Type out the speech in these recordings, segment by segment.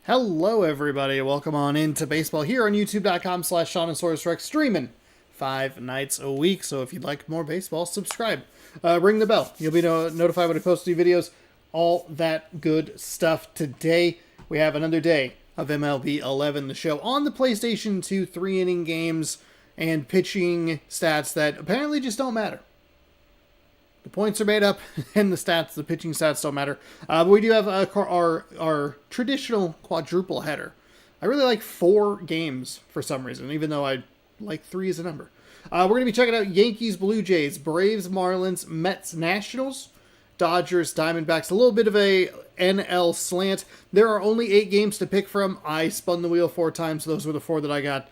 Hello, everybody. Welcome on into baseball here on youtube.com/SeanandSourceRex, streaming 5 nights a week. So if you'd like more baseball, subscribe. Ring the bell. You'll be notified when I post new videos. All that good stuff. Today, we have another day of MLB 11, the show on the PlayStation 2, 3-inning games and pitching stats that apparently just don't matter. The points are made up, and the pitching stats don't matter. But we do have our traditional quadruple header. I really like 4 games for some reason, even though I like 3 as a number. We're going to be checking out Yankees, Blue Jays, Braves, Marlins, Mets, Nationals, Dodgers, Diamondbacks. A little bit of a NL slant. There are only 8 games to pick from. I spun the wheel 4 times. Those were the 4 that I got.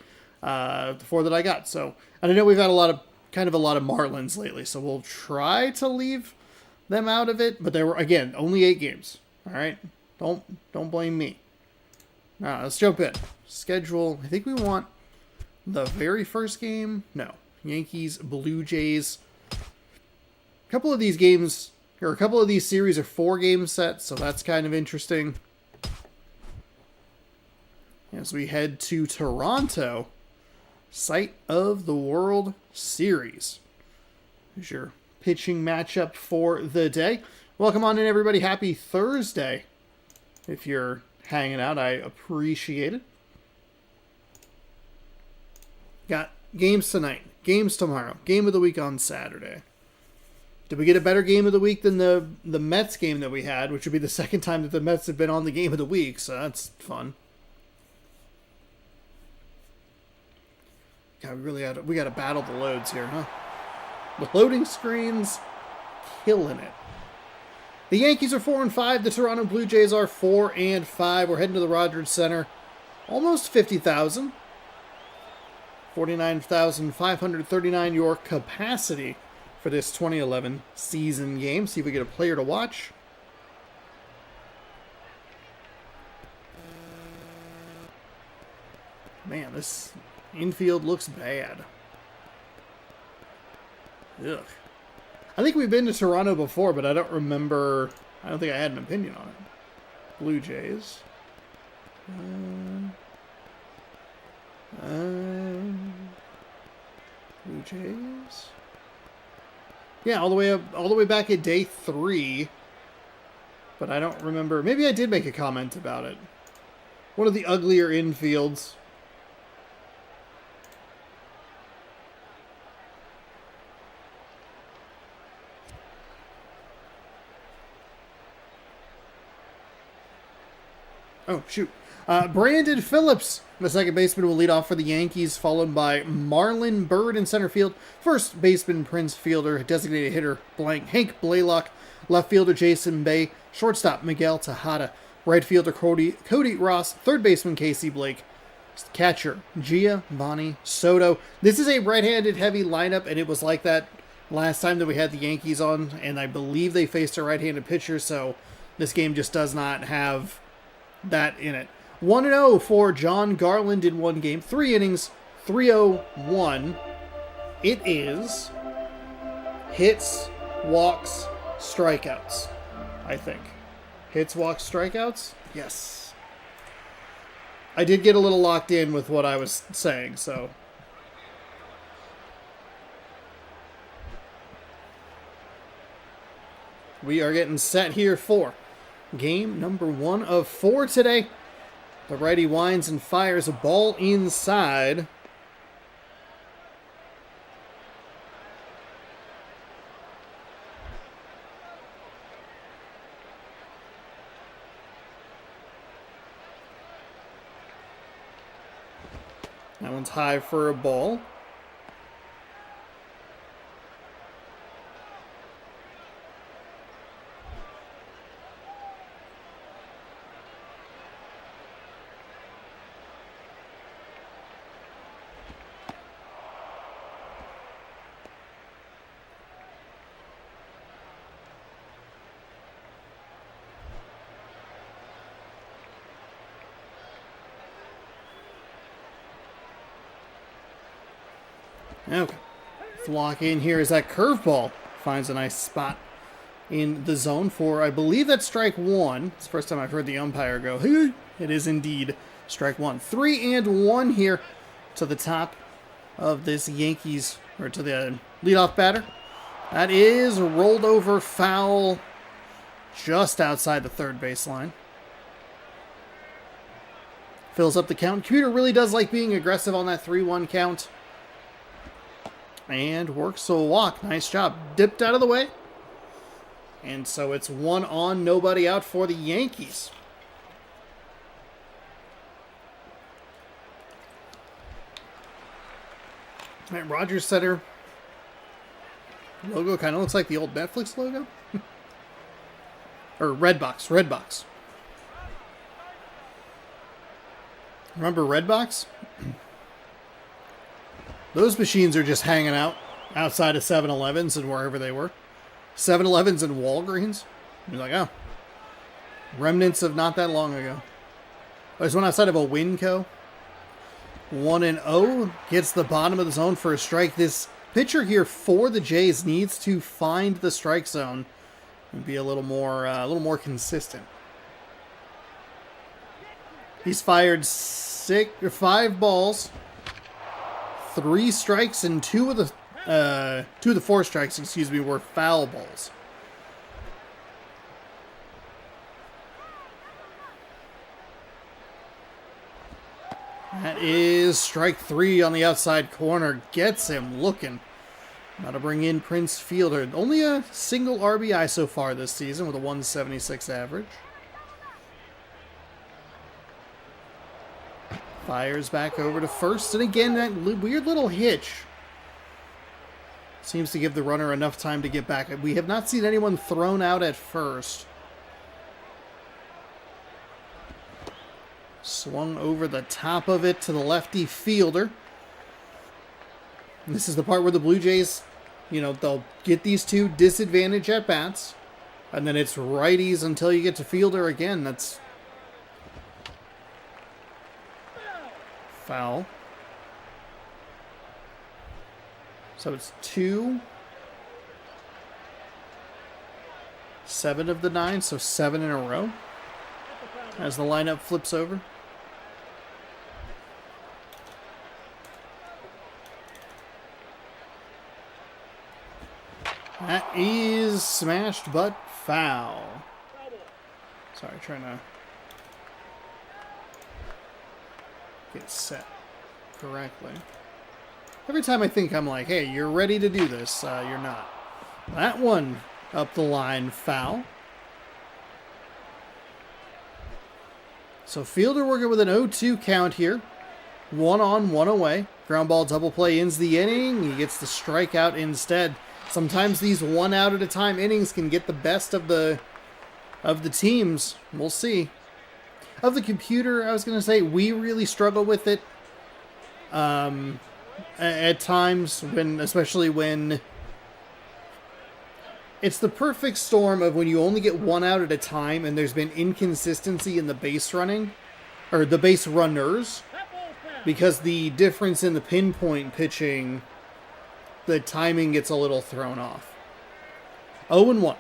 So, and I know we've had a lot of Marlins lately, so we'll try to leave them out of it. But there were, again, only 8 games. All right, don't blame me. All right, let's jump in. Schedule. I think we want the very first game. No, Yankees, Blue Jays. A couple of these games, or a couple of these series, are 4-game sets, so that's kind of interesting. As we head to Toronto, site of the World Series. Here's your pitching matchup for the day. Welcome on in, everybody. Happy Thursday. If you're hanging out, I appreciate it. Got games tonight, games tomorrow, game of the week on Saturday. Did we get a better game of the week than the Mets game that we had, which would be the second time that the Mets have been on the game of the week, so that's fun. God, we got to battle the loads here, huh? The loading screens, killing it. The Yankees are 4-5. The Toronto Blue Jays are 4-5. We're heading to the Rogers Center. Almost 50,000. 49,539 your capacity for this 2011 season game. See if we get a player to watch. Man, this infield looks bad. Ugh. I think we've been to Toronto before, but I don't remember. I don't think I had an opinion on it. Blue Jays. Blue Jays. Yeah, all the way back at day 3. But I don't remember. Maybe I did make a comment about it. One of the uglier infields. Oh, shoot. Brandon Phillips, the second baseman, will lead off for the Yankees, followed by Marlon Byrd in center field. First baseman, Prince Fielder, designated hitter, Hank Blaylock. Left fielder, Jason Bay. Shortstop, Miguel Tejada. Right fielder, Cody Ross. Third baseman, Casey Blake. Catcher, Giovanni Soto. This is a right-handed heavy lineup, and it was like that last time that we had the Yankees on, and I believe they faced a right-handed pitcher, so this game just does not have that in it. 1-0 for John Garland in one game. 3 innings, 301. It is hits, walks, strikeouts, I think. Hits, walks, strikeouts? Yes. I did get a little locked in with what I was saying, so. We are getting set here for game number 1 of 4 today. The righty winds and fires a ball inside. That one's high for a ball. Okay. Let's lock in here as that curveball finds a nice spot in the zone for, I believe that's strike 1. It's the first time I've heard the umpire go, hey, It is indeed strike one. 3-1 here to the top of this Yankees, or to the leadoff batter. That is a rolled over foul just outside the third baseline. Fills up the count. Computer really does like being aggressive on that 3-1 count. And works a walk. Nice job. Dipped out of the way. And so it's 1 on, nobody out for the Yankees. Right, Rogers Center logo kind of looks like the old Netflix logo. Or Redbox. Redbox. Remember Redbox? Those machines are just hanging out outside of 7-Elevens and wherever they were. 7-Elevens and Walgreens. You're like, oh. Remnants of not that long ago. There's one outside of a Winco. 1-0. Gets the bottom of the zone for a strike. This pitcher here for the Jays needs to find the strike zone and be a little more consistent. He's fired 5 balls, 3 strikes, and 2 of the 4 strikes, were foul balls. That is strike 3 on the outside corner. Gets him looking. Now to bring in Prince Fielder. Only a single RBI so far this season with a 176 average. Fires back over to first. And again, that weird little hitch seems to give the runner enough time to get back. We have not seen anyone thrown out at first. Swung over the top of it to the lefty fielder. And this is the part where the Blue Jays, they'll get these 2 disadvantage at bats. And then it's righties until you get to fielder again. That's foul. So it's 2. 7 of the 9, so 7 in a row. As the lineup flips over. That is smashed but foul. Sorry, trying to get set correctly. Every time I think I'm like, hey, you're ready to do this, you're not. That one up the line, foul. So Fielder working with an 0-2 count here. 1 on, 1 away. Ground ball double play ends the inning. He gets the strikeout instead. Sometimes these 1 out at a time innings can get the best of the teams. We'll see. Of the computer, I was going to say, we really struggle with it at times, especially when it's the perfect storm of when you only get 1 out at a time and there's been inconsistency in the base running, or the base runners, because the difference in the pinpoint pitching, the timing gets a little thrown off. 0-1.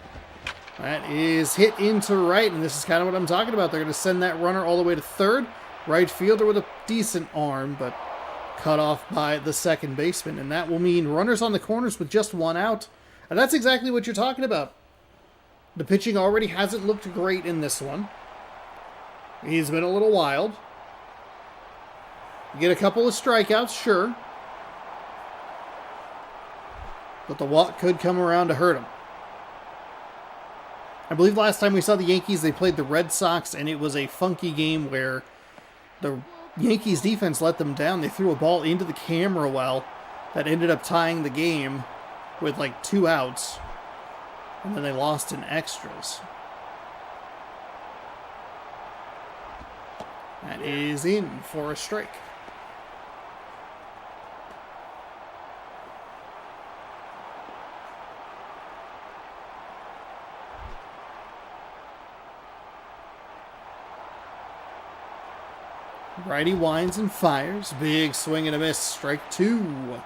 That is hit into right, and this is kind of what I'm talking about. They're going to send that runner all the way to third. Right fielder with a decent arm, but cut off by the second baseman, and that will mean runners on the corners with just 1 out. And that's exactly what you're talking about. The pitching already hasn't looked great in this one. He's been a little wild. You get a couple of strikeouts, sure. But the walk could come around to hurt him. I believe last time we saw the Yankees, they played the Red Sox, and it was a funky game where the Yankees defense let them down. They threw a ball into the camera well that ended up tying the game with like 2 outs, and then they lost in extras. That is in for a strike. Righty winds and fires. Big swing and a miss. Strike 2.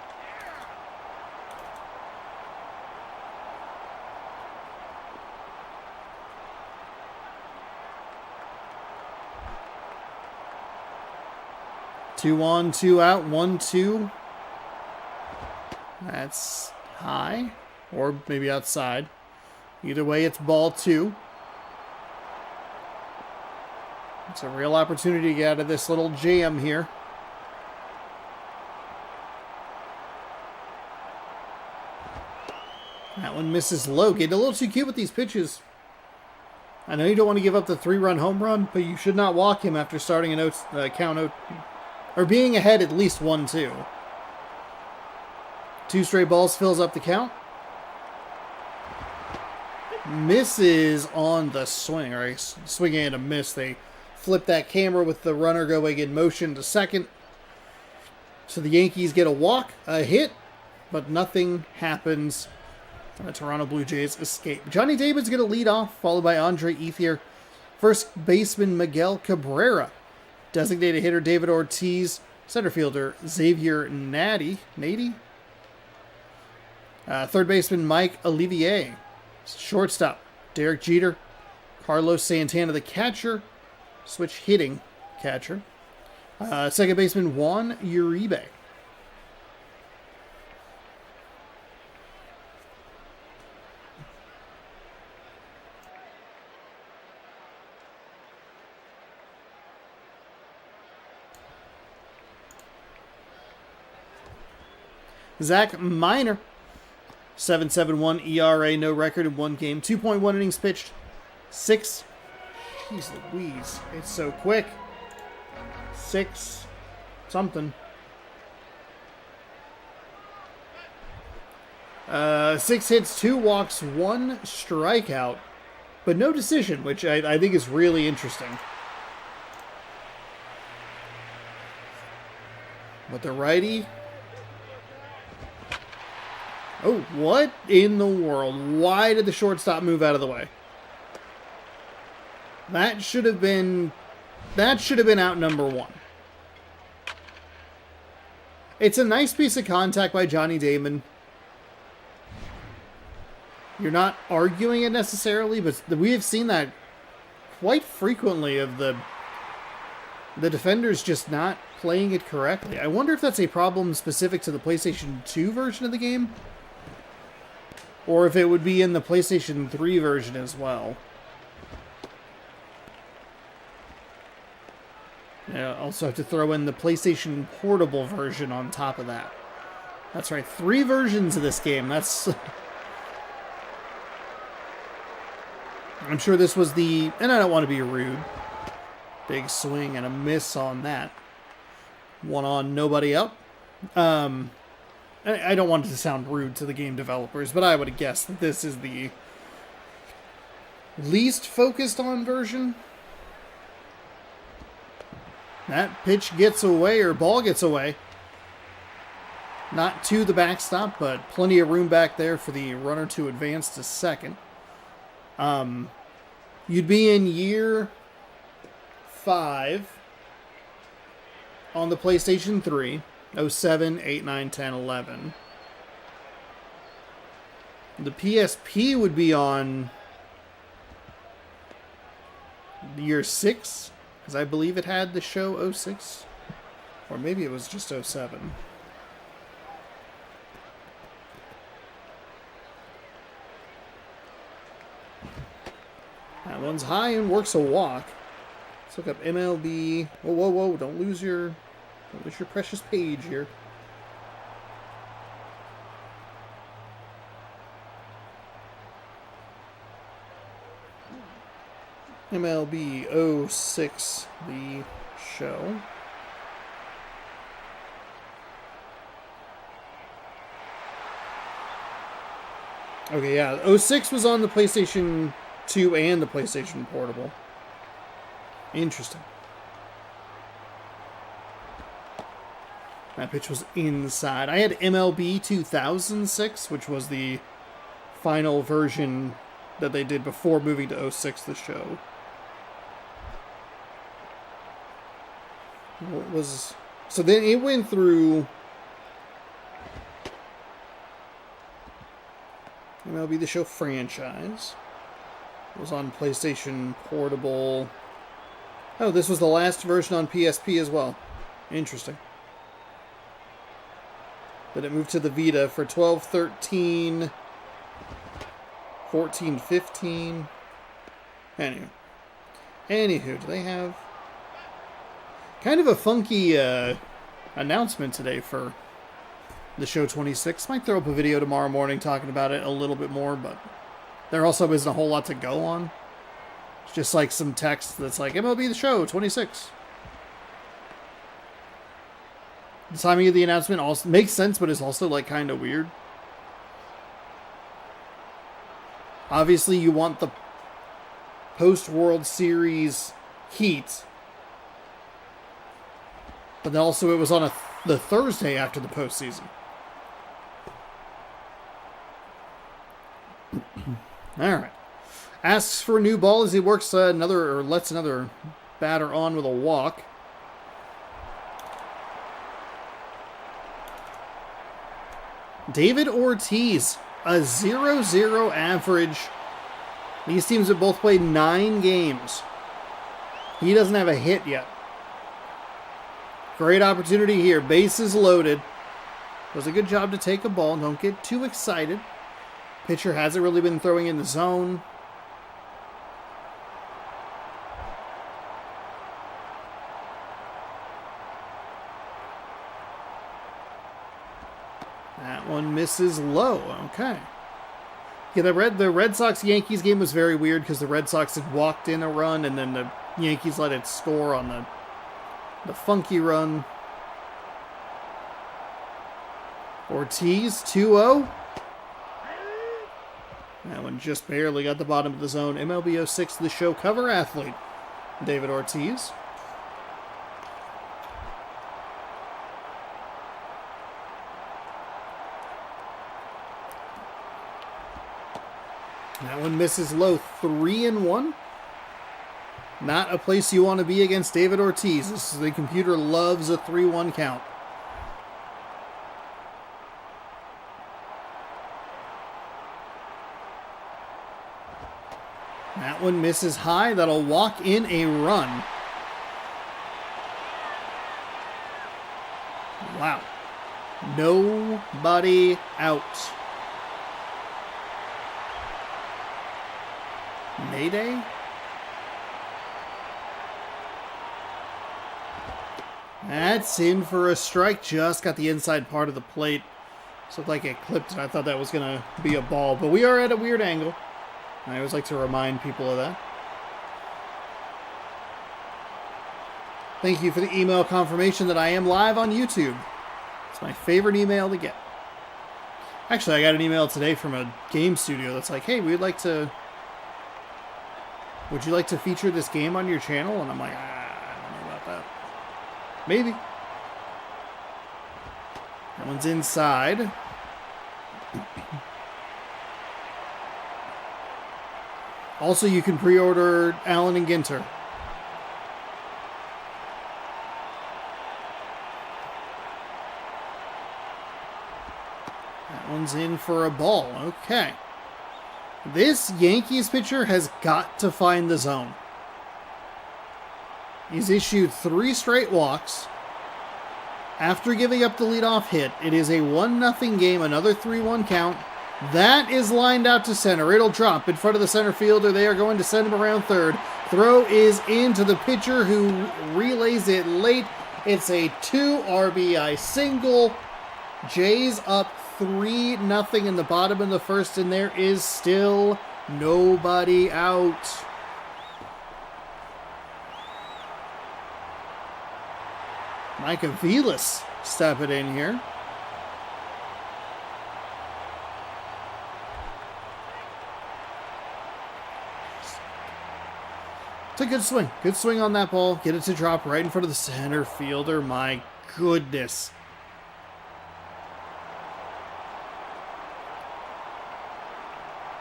2 on, 2 out, 1-2. That's high, or maybe outside. Either way, it's ball 2. It's a real opportunity to get out of this little jam here. That one misses low. Getting a little too cute with these pitches. I know you don't want to give up the 3-run home run, but you should not walk him after starting a count or being ahead at least 1-2. 2 straight balls fills up the count. Misses on the swing, or swinging and a miss. They flip that camera with the runner going in motion to second. So the Yankees get a walk, a hit, but nothing happens. The Toronto Blue Jays escape. Johnny Damon's going to lead off, followed by Andre Ethier. First baseman Miguel Cabrera. Designated hitter David Ortiz. Center fielder Xavier Nady. Third baseman Mike Olivier. Shortstop Derek Jeter. Carlos Santana, the catcher. Switch hitting catcher. Second baseman Juan Uribe. Zach Minor, 7.71 ERA, no record in 1 game, 2.1 innings pitched, 6. Jeez Louise, it's so quick. 6 something. 6 hits, 2 walks, 1 strikeout, but no decision, which I think is really interesting. With the righty. Oh, what in the world? Why did the shortstop move out of the way? That should have been out number 1. It's a nice piece of contact by Johnny Damon. You're not arguing it necessarily, but we have seen that quite frequently of the defenders just not playing it correctly. I wonder if that's a problem specific to the PlayStation 2 version of the game, or if it would be in the PlayStation 3 version as well. Yeah, also have to throw in the PlayStation Portable version on top of that. That's right, 3 versions of this game. That's... I'm sure this was the... And I don't want to be rude. Big swing and a miss on that. 1 on, nobody up. I don't want it to sound rude to the game developers, but I would guess that this is the least focused on version. That pitch gets away, or ball gets away. Not to the backstop, but plenty of room back there for the runner to advance to second. You'd be in year 5 on the PlayStation 3. 07, 8, 9, 10, 11. The PSP would be on year 6, because I believe it had the show 06. Or maybe it was just 07. That one's high and works a walk. Let's look up MLB. Whoa, don't lose your precious page here. MLB 06, the show. Okay, yeah. 06 was on the PlayStation 2 and the PlayStation Portable. Interesting. That pitch was inside. I had MLB 2006, which was the final version that they did before moving to 06, the show. What was... So then it went through... MLB The Show franchise. It was on PlayStation Portable. Oh, this was the last version on PSP as well. Interesting. Then it moved to the Vita for 12, 13, 14, 15. Anywho, do they have kind of a funky announcement today for the show 26? Might throw up a video tomorrow morning talking about it a little bit more, but there also isn't a whole lot to go on. It's just like some text that's like, MLB The Show 26. The timing of the announcement also makes sense, but it's also like kind of weird. Obviously, you want the post-World Series heat, but then also it was on the Thursday after the postseason. All right. Asks for a new ball as he works lets another batter on with a walk. David Ortiz, a 0-0 average. These teams have both played 9 games. He doesn't have a hit yet. Great opportunity here. Bases loaded. Does a good job to take a ball. Don't get too excited. Pitcher hasn't really been throwing in the zone. That one misses low. Okay. Yeah, the Red Sox-Yankees game was very weird because the Red Sox had walked in a run and then the Yankees let it score on the funky run. Ortiz, 2-0. That one just barely got the bottom of the zone. MLB 06, the show cover athlete, David Ortiz. That one misses low, 3-1. Not a place you want to be against David Ortiz. The computer loves a 3-1 count. That one misses high. That'll walk in a run. Wow. Nobody out. Mayday? That's in for a strike. Just got the inside part of the plate. So looked like it clipped it. I thought that was going to be a ball. But we are at a weird angle. I always like to remind people of that. Thank you for the email confirmation that I am live on YouTube. It's my favorite email to get. Actually, I got an email today from a game studio that's like, hey, would you like to feature this game on your channel? And I'm like, I don't know about that. Maybe. That one's inside. Also, you can pre-order Allen and Ginter. That one's in for a ball. Okay. This Yankees pitcher has got to find the zone. He's issued 3 straight walks. After giving up the leadoff hit, it is a 1-0 game, another 3-1 count. That is lined out to center. It'll drop in front of the center fielder. They are going to send him around third. Throw is into the pitcher who relays it late. It's a 2 RBI single. Jays up 3-0 in the bottom of the first, and there is still nobody out. Micah Velas stepping in here. It's a good swing. Good swing on that ball. Get it to drop right in front of the center fielder. My goodness.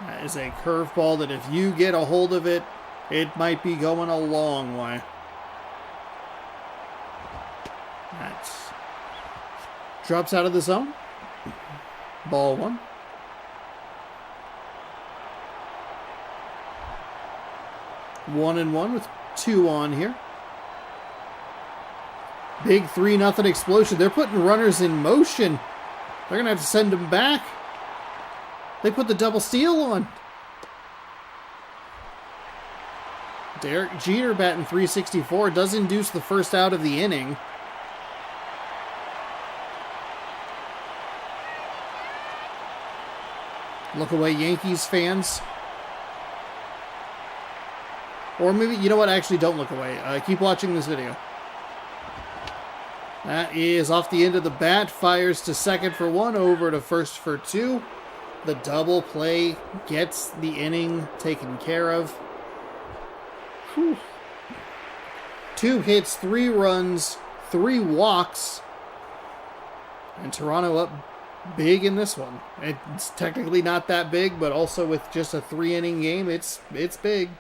That is a curveball that if you get a hold of it, it might be going a long way. That drops out of the zone. Ball 1. One and one with 2 on here. big 3-0 explosion. They're putting runners in motion. They're going to have to send them back. They put the double steal on. Derek Jeter batting .364 does induce the first out of the inning. Look away, Yankees fans. Or maybe, you know what, actually don't look away. Keep watching this video. That is off the end of the bat. Fires to second for 1, over to first for 2. The double play gets the inning taken care of. Whew. 2 hits, 3 runs, 3 walks. And Toronto up big in this one. It's technically not that big, but also with just a 3-inning game, it's big.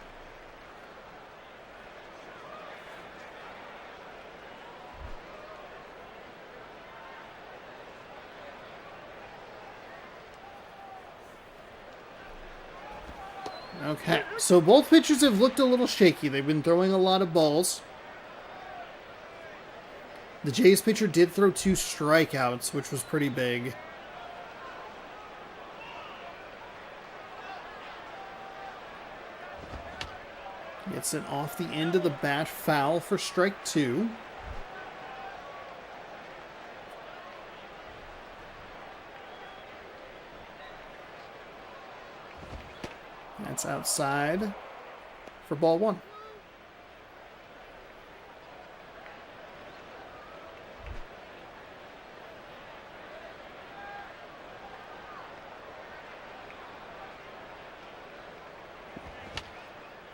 Okay, so both pitchers have looked a little shaky. They've been throwing a lot of balls. The Jays pitcher did throw 2 strikeouts, which was pretty big. Gets it off the end of the bat, foul for strike 2. That's outside for ball 1.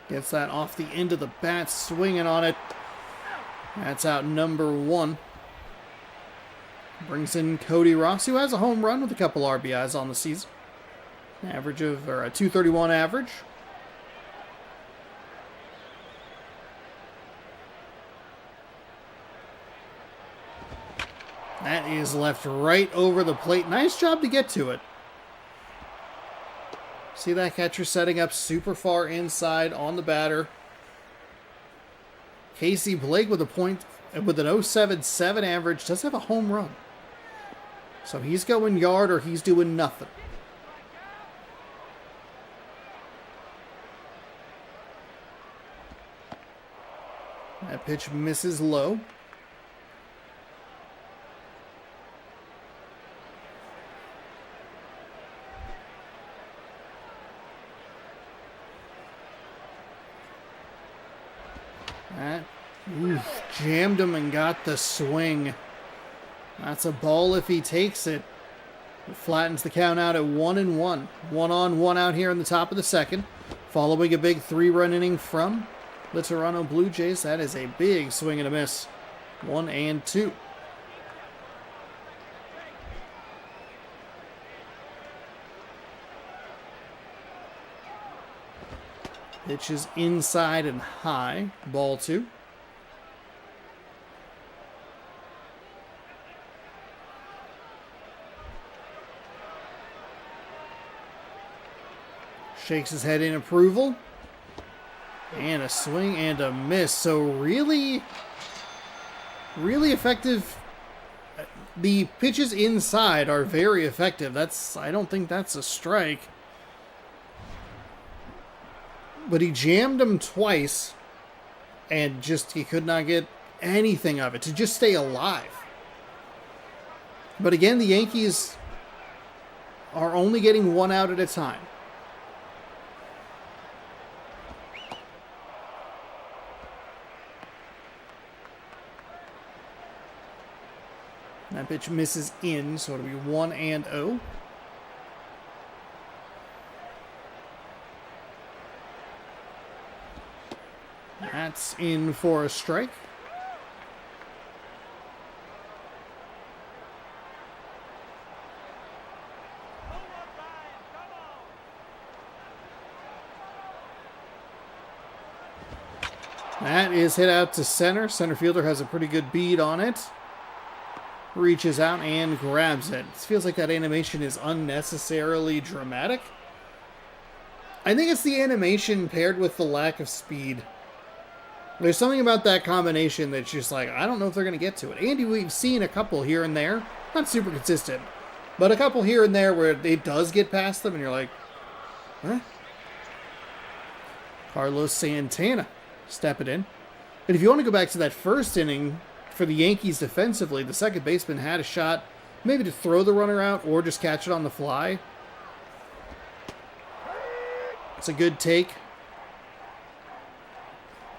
Gets that off the end of the bat, swinging on it. That's out number 1. Brings in Cody Ross, who has a home run with a couple RBIs on the season. Average of, or a .231 average. That is left right over the plate. Nice job to get to it. See that catcher setting up super far inside on the batter. Casey Blake with an .077 average does have a home run. So he's going yard or he's doing nothing. That pitch misses low. That jammed him and got the swing. That's a ball if he takes it. It flattens the count out at 1-1. 1 on, 1 out here in the top of the second. Following a big 3-run inning from the Toronto Blue Jays. That is a big swing and a miss. 1-2. Pitch is inside and high. Ball 2. Shakes his head in approval. And a swing and a miss. So really effective. The pitches inside are very effective. I don't think that's a strike. But he jammed him twice. And he could not get anything of it to just stay alive. But again, the Yankees are only getting 1 out at a time. That pitch misses in, so it'll be 1-0. That's in for a strike. That is hit out to center. Center fielder has a pretty good bead on it. Reaches out and grabs it. It feels like that animation is unnecessarily dramatic. I think it's the animation paired with the lack of speed. There's something about that combination that's just like, I don't know if they're going to get to it. Andy, we've seen a couple here and there. Not super consistent. But a couple here and there where it does get past them and you're like, huh? Carlos Santana stepping in. And if you want to go back to that first inning for the Yankees defensively, the second baseman had a shot maybe to throw the runner out or just catch it on the fly. It's a good take.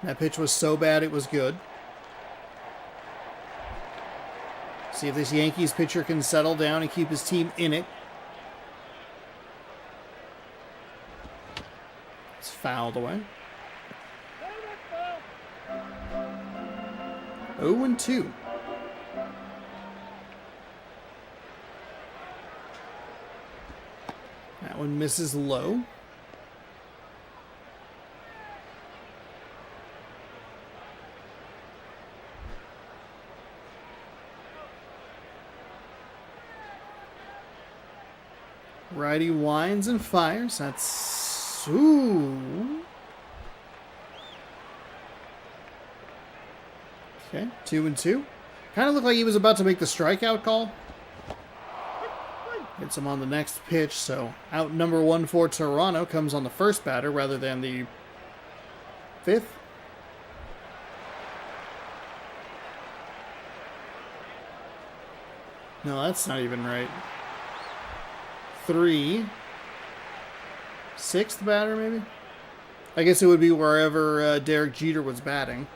That pitch was so bad it was good. See if this Yankees pitcher can settle down and keep his team in it. It's fouled away. 0-2. That one misses low. Righty winds and fires. That's... Ooh. Okay, 2-2. Kind of looked like he was about to make the strikeout call. Gets him on the next pitch, so out number 1 for Toronto comes on the first batter rather than the 5th. No, that's not even right. 3. 6th batter, maybe? I guess it would be wherever Derek Jeter was batting.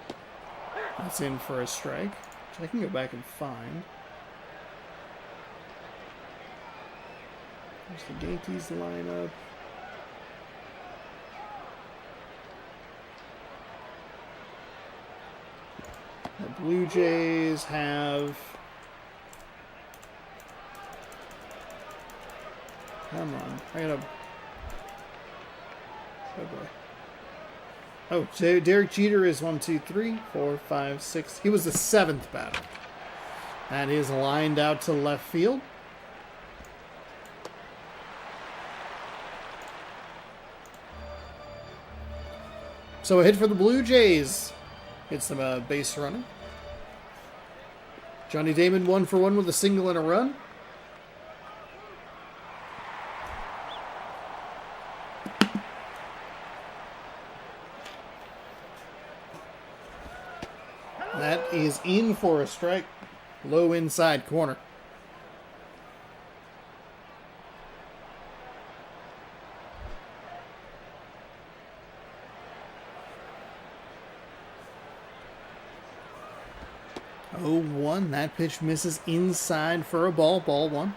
That's in for a strike, which I can go back and find. There's the Yankees lineup. The Blue Jays have... Come on, I gotta... Oh boy. Oh, Derek Jeter is 1, 2, 3, 4, 5, 6. He was the 7th batter. That is lined out to left field. So a hit for the Blue Jays. Hits them a base runner. Johnny Damon 1 for 1 with a single and a run. That is in for a strike. Low inside corner. Oh, 1. That pitch misses inside for a ball. Ball 1.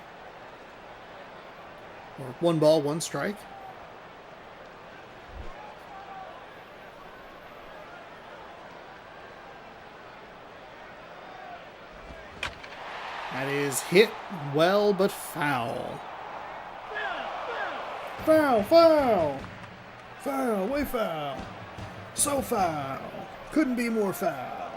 Or 1 ball, 1 strike. That is hit well, but foul. Foul, foul. Foul, way foul. So foul. Couldn't be more foul.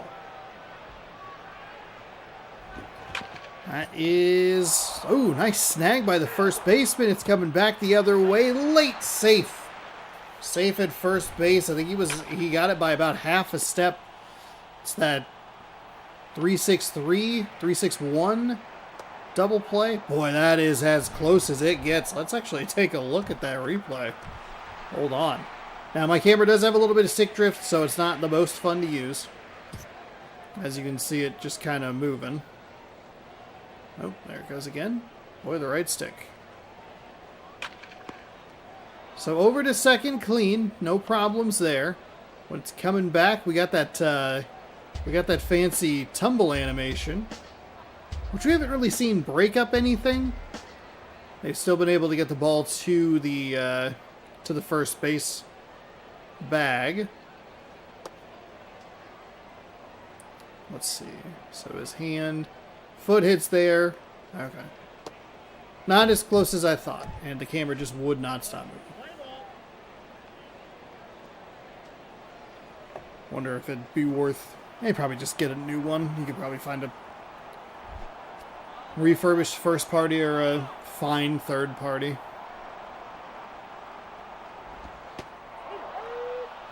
That is... Oh, nice snag by the first baseman. It's coming back the other way. Late safe. Safe at first base. I think he got it by about half a step. It's that 3-6-3, 3-6-1 double play. Boy, that is as close as it gets. Let's actually take a look at that replay. Hold on. Now, my camera does have a little bit of stick drift, so it's not the most fun to use. As you can see, it just kind of moving. Oh, there it goes again. Boy, the right stick. So over to second clean. No problems there. When it's coming back, we got that fancy tumble animation, which we haven't really seen break up anything. They've still been able to get the ball to the first base bag. Let's see. So his hand, foot hits there. Okay. Not as close as I thought, and the camera just would not stop moving. Wonder if it'd be worth... They'd probably just get a new one. You could probably find a refurbished first party or a fine third party.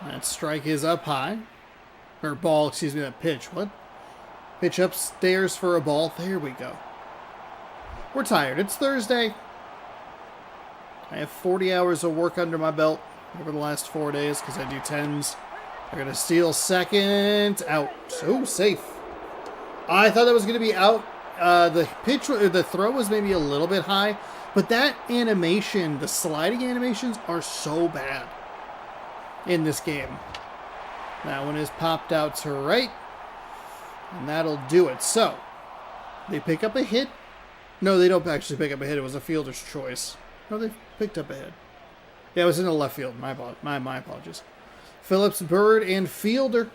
That strike is up high. Or ball, excuse me, that pitch. What? Pitch upstairs for a ball. There we go. We're tired. It's Thursday. I have 40 hours of work under my belt over the last 4 days because I do 10s. They're going to steal second. Out. So safe. I thought that was going to be out. The throw was maybe a little bit high, but that animation, the sliding animations are so bad in this game. That one is popped out to right, and that'll do it. So, they pick up a hit. No, they don't actually pick up a hit. It was a fielder's choice. No, they picked up a hit. Yeah, it was in the left field. My apologies. Phillips, Bird, and Fielder.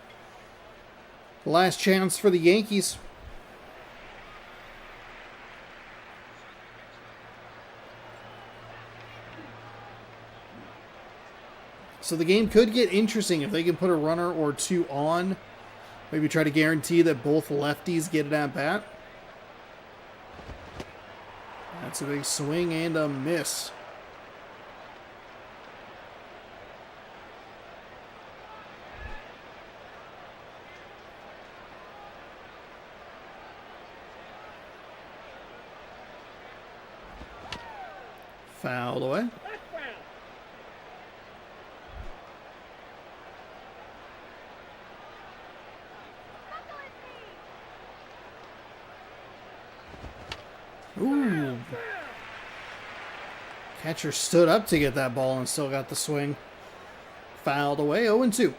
Last chance for the Yankees. So the game could get interesting if they can put a runner or two on. Maybe try to guarantee that both lefties get it at bat. That's a big swing and a miss. Fouled away. Ooh. Catcher stood up to get that ball and still got the swing. Fouled away, 0-2.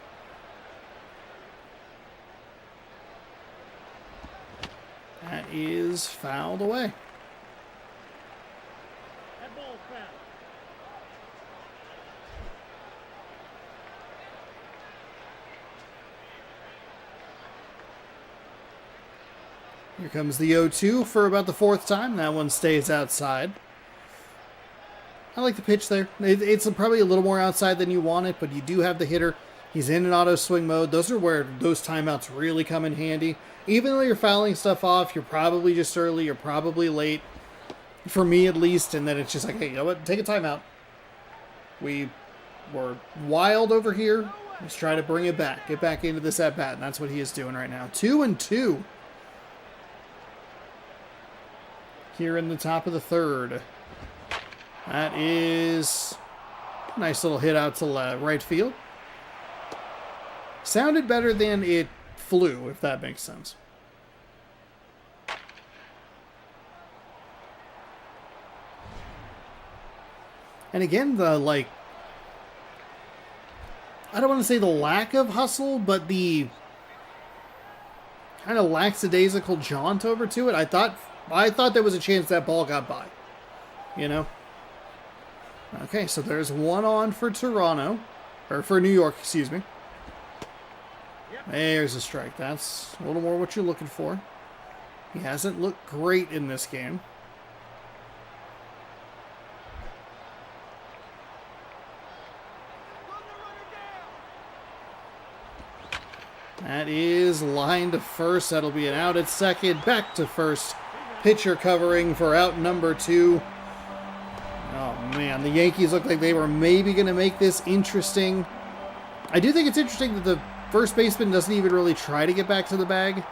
That is fouled away. That ball's foul. Here comes the 0-2 for about the fourth time. That one stays outside. I like the pitch there. It's probably a little more outside than you want it, but you do have the hitter. He's in an auto swing mode. Those are where those timeouts really come in handy. Even though you're fouling stuff off, you're probably just early, you're probably late. For me at least, and then it's just like, hey, you know what? Take a timeout. We were wild over here. Let's try to bring it back. Get back into this at-bat, and that's what he is doing right now. 2-2. Here in the top of the third. That is a nice little hit out to right field. Sounded better than it flew, if that makes sense. And again, I don't want to say the lack of hustle, but the kind of lackadaisical jaunt over to it. I thought there was a chance that ball got by. You know? Okay, so there's one on for Toronto. Or for New York, excuse me. There's a strike. That's a little more what you're looking for. He hasn't looked great in this game. That is line to first. That'll be an out at second. Back to first. Pitcher covering for out number 2. Oh, man. The Yankees look like they were maybe going to make this interesting. I do think it's interesting that the first baseman doesn't even really try to get back to the bag.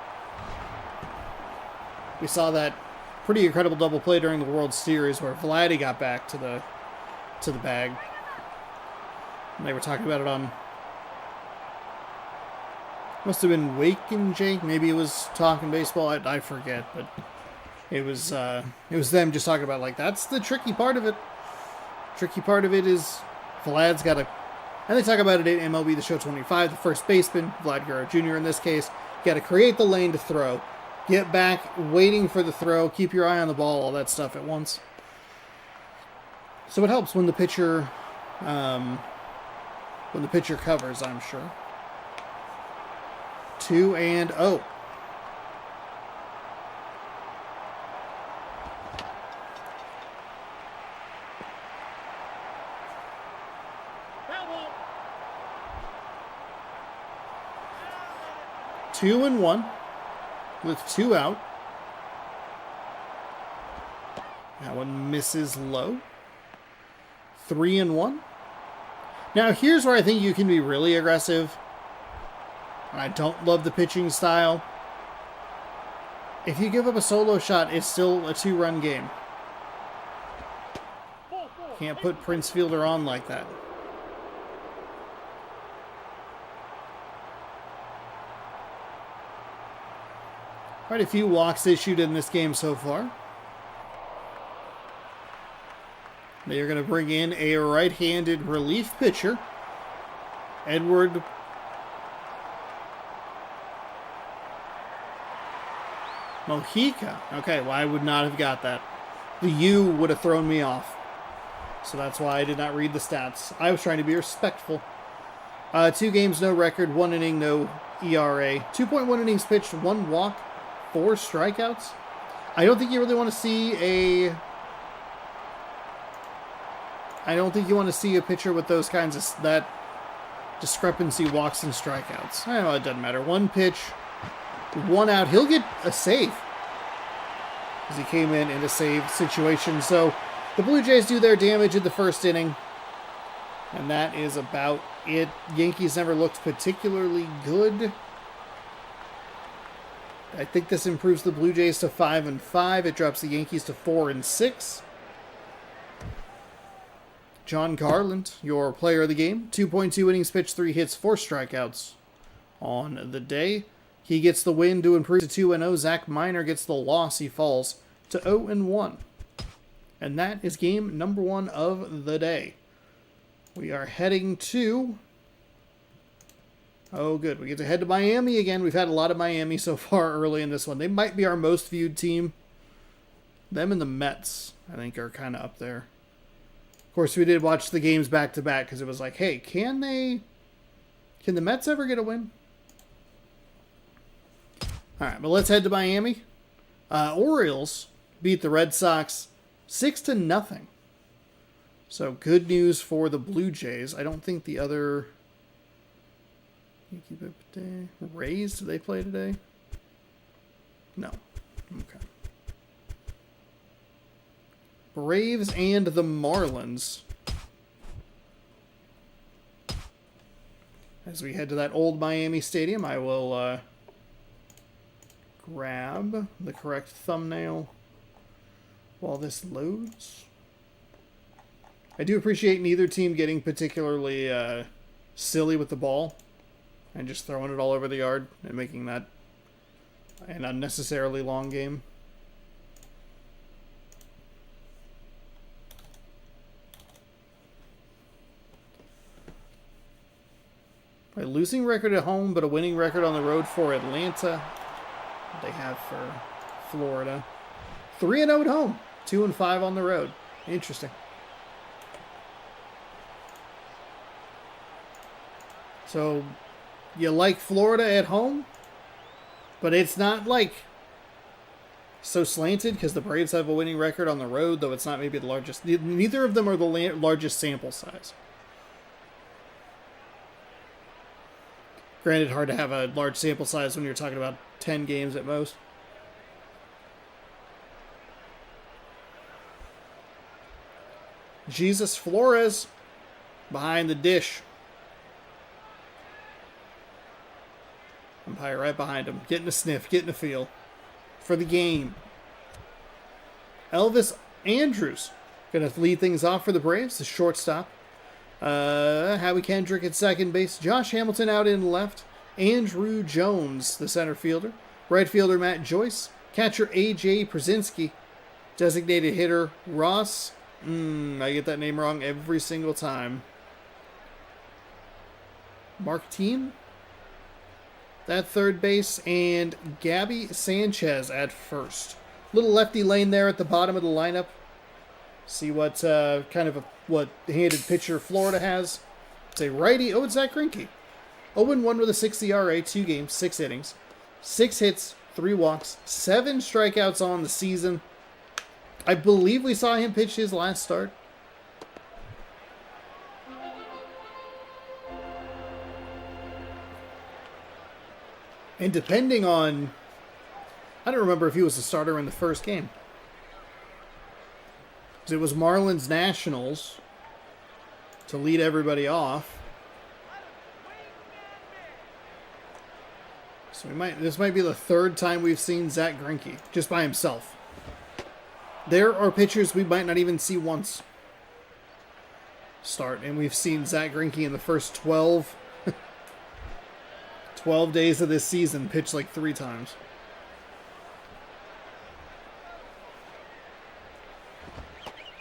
We saw that pretty incredible double play during the World Series where Vladdy got back to the bag. And they were talking about it on... Must have been Wake and Jake. Maybe it was Talking Baseball. I forget, but it was them just talking about, like, that's the tricky part of it. Tricky part of it is Vlad's got to... And they talk about it in MLB The Show 25, the first baseman, Vlad Guerrero Jr. in this case. You got to create the lane to throw. Get back, waiting for the throw, keep your eye on the ball, all that stuff at once. So it helps when the pitcher covers, I'm sure. 2-0. Two and one with 2 out. That one misses low. 3-1. Now here's where I think you can be really aggressive. And I don't love the pitching style. If you give up a solo shot, it's still a 2-run game. Can't put Prince Fielder on like that. Quite a few walks issued in this game so far. They are going to bring in a right-handed relief pitcher, Edward Mojica. Okay, well, I would not have got that. The U would have thrown me off. So that's why I did not read the stats. I was trying to be respectful. 2 games, no record. 1 inning, no ERA. 2.1 innings pitched, 1 walk, 4 strikeouts. I don't think you really want to see a... I don't think you want to see a pitcher with those kinds of... that discrepancy, walks and strikeouts. I know it doesn't matter. 1 pitch, 1 out. He'll get a save. Because he came in a save situation. So the Blue Jays do their damage in the first inning. And that is about it. Yankees never looked particularly good. I think this improves the Blue Jays to 5-5. It drops the Yankees to 4-6. John Garland, your player of the game. 2.2 innings pitched, 3 hits, 4 strikeouts on the day. He gets the win to improve to 2-0. Zach Miner gets the loss. He falls to 0-1. And that is game number 1 of the day. We are heading to... Oh, good. We get to head to Miami again. We've had a lot of Miami so far early in this one. They might be our most viewed team. Them and the Mets, I think, are kind of up there. Of course, we did watch the games back-to-back because it was like, hey, can the Mets ever get a win? All right, but let's head to Miami. Orioles beat the Red Sox 6-0. So good news for the Blue Jays. I don't think the other... Rays, do they play today? No. Okay. Braves and the Marlins. As we head to that old Miami stadium, I will grab the correct thumbnail while this loads. I do appreciate neither team getting particularly silly with the ball and just throwing it all over the yard and making that an unnecessarily long game. A losing record at home, but a winning record on the road for Atlanta. They have for Florida. 3-0 at home, 2-5 on the road. Interesting. So, you like Florida at home, but it's not like so slanted because the Braves have a winning record on the road, though it's not maybe the largest. Neither of them are the largest sample size. Granted, hard to have a large sample size when you're talking about 10 games at most. Jesus Flores behind the dish. Umpire right behind him. Getting a sniff, getting a feel for the game. Elvis Andrus going to lead things off for the Braves, the shortstop. Howie Kendrick at second base. Josh Hamilton out in left. Andrew Jones, the center fielder. Right fielder Matt Joyce. Catcher A.J. Przinsky. Designated hitter Ross. I get that name wrong every single time. Martin? At third base. And Gabby Sanchez at first. Little lefty lane there at the bottom of the lineup. See what what handed pitcher Florida has. It's a righty. Oh, it's Zach Greinke. 0-1 with a 6 ERA, 2 games, 6 innings, 6 hits, 3 walks, 7 strikeouts on the season. I believe we saw him pitch his last start. And depending on... I don't remember if he was a starter in the first game. It was Marlins Nationals to lead everybody off. So this might be the third time we've seen Zach Greinke just by himself. There are pitchers we might not even see once start, and we've seen Zach Greinke in the first 12 days of this season pitch like 3 times.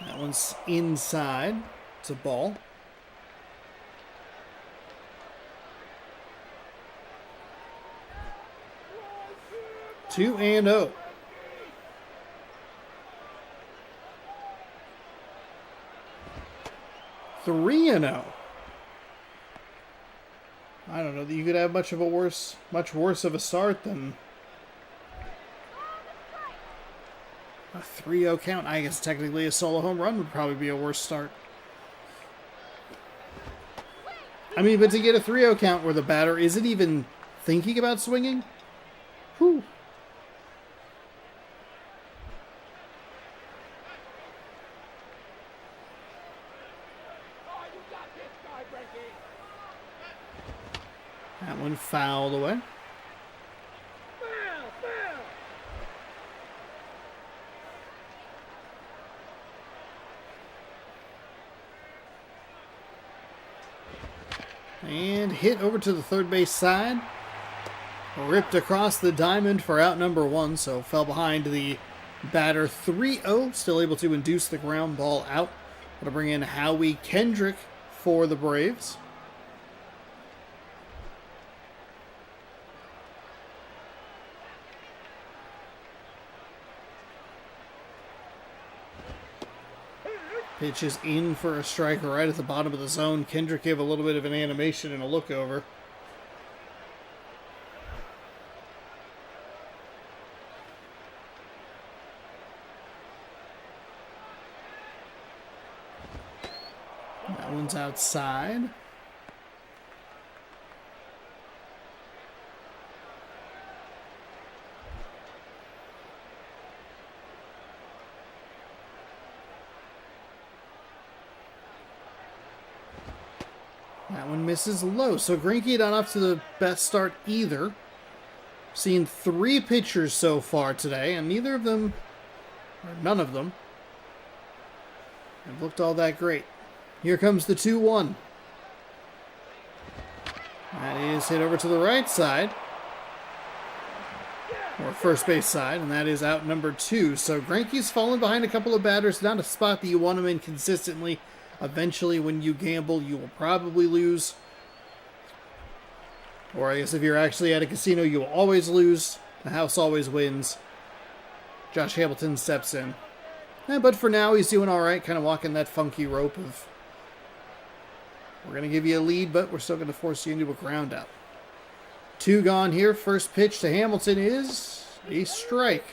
That one's inside. It's a ball. Two and 0. Three and 0. I don't know that you could have much worse of a start than a 3-0 count. I guess technically a solo home run would probably be a worse start. I mean, but to get a 3-0 count where the batter isn't even thinking about swinging, whew. That one fouled away. And hit over to the third base side. Ripped across the diamond for out number 1, so fell behind the batter 3-0. Still able to induce the ground ball out. Going to bring in Howie Kendrick for the Braves. Pitch is in for a strike right at the bottom of the zone. Kendrick gave a little bit of an animation and a look over. That one's outside. That one misses low. So Greinke not off to the best start either. Seen 3 pitchers so far today, and neither of them, or none of them, have looked all that great. Here comes the 2-1. That is hit over to the right side, or first base side, and that is out number 2. So Greinke's fallen behind a couple of batters, not a spot that you want him in consistently. Eventually, when you gamble, you will probably lose. Or I guess if you're actually at a casino, you will always lose. The house always wins. Josh Hamilton steps in. But for now, he's doing all right, kind of walking that funky rope of, we're going to give you a lead, but we're still going to force you into a ground out. 2 gone here. First pitch to Hamilton is a strike.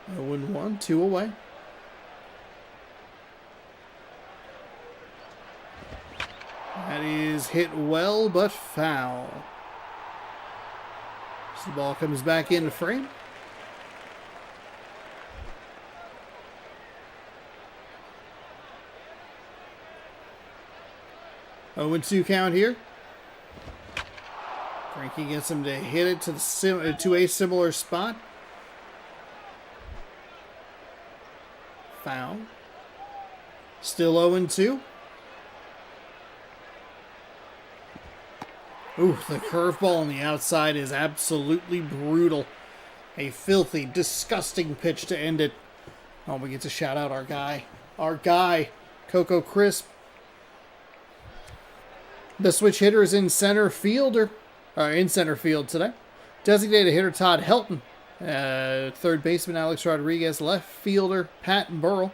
No 1-1, 2 away. That is hit well, but foul. So the ball comes back into frame. Oh, 2 count here. Greinke gets him to hit it to a similar spot. Foul. Still 0-2. Ooh, the curveball on the outside is absolutely brutal. A filthy, disgusting pitch to end it. Oh, we get to shout out our guy, Coco Crisp. The switch hitter is in center field today. Designated hitter Todd Helton. Third baseman Alex Rodriguez, left fielder Pat Burrell,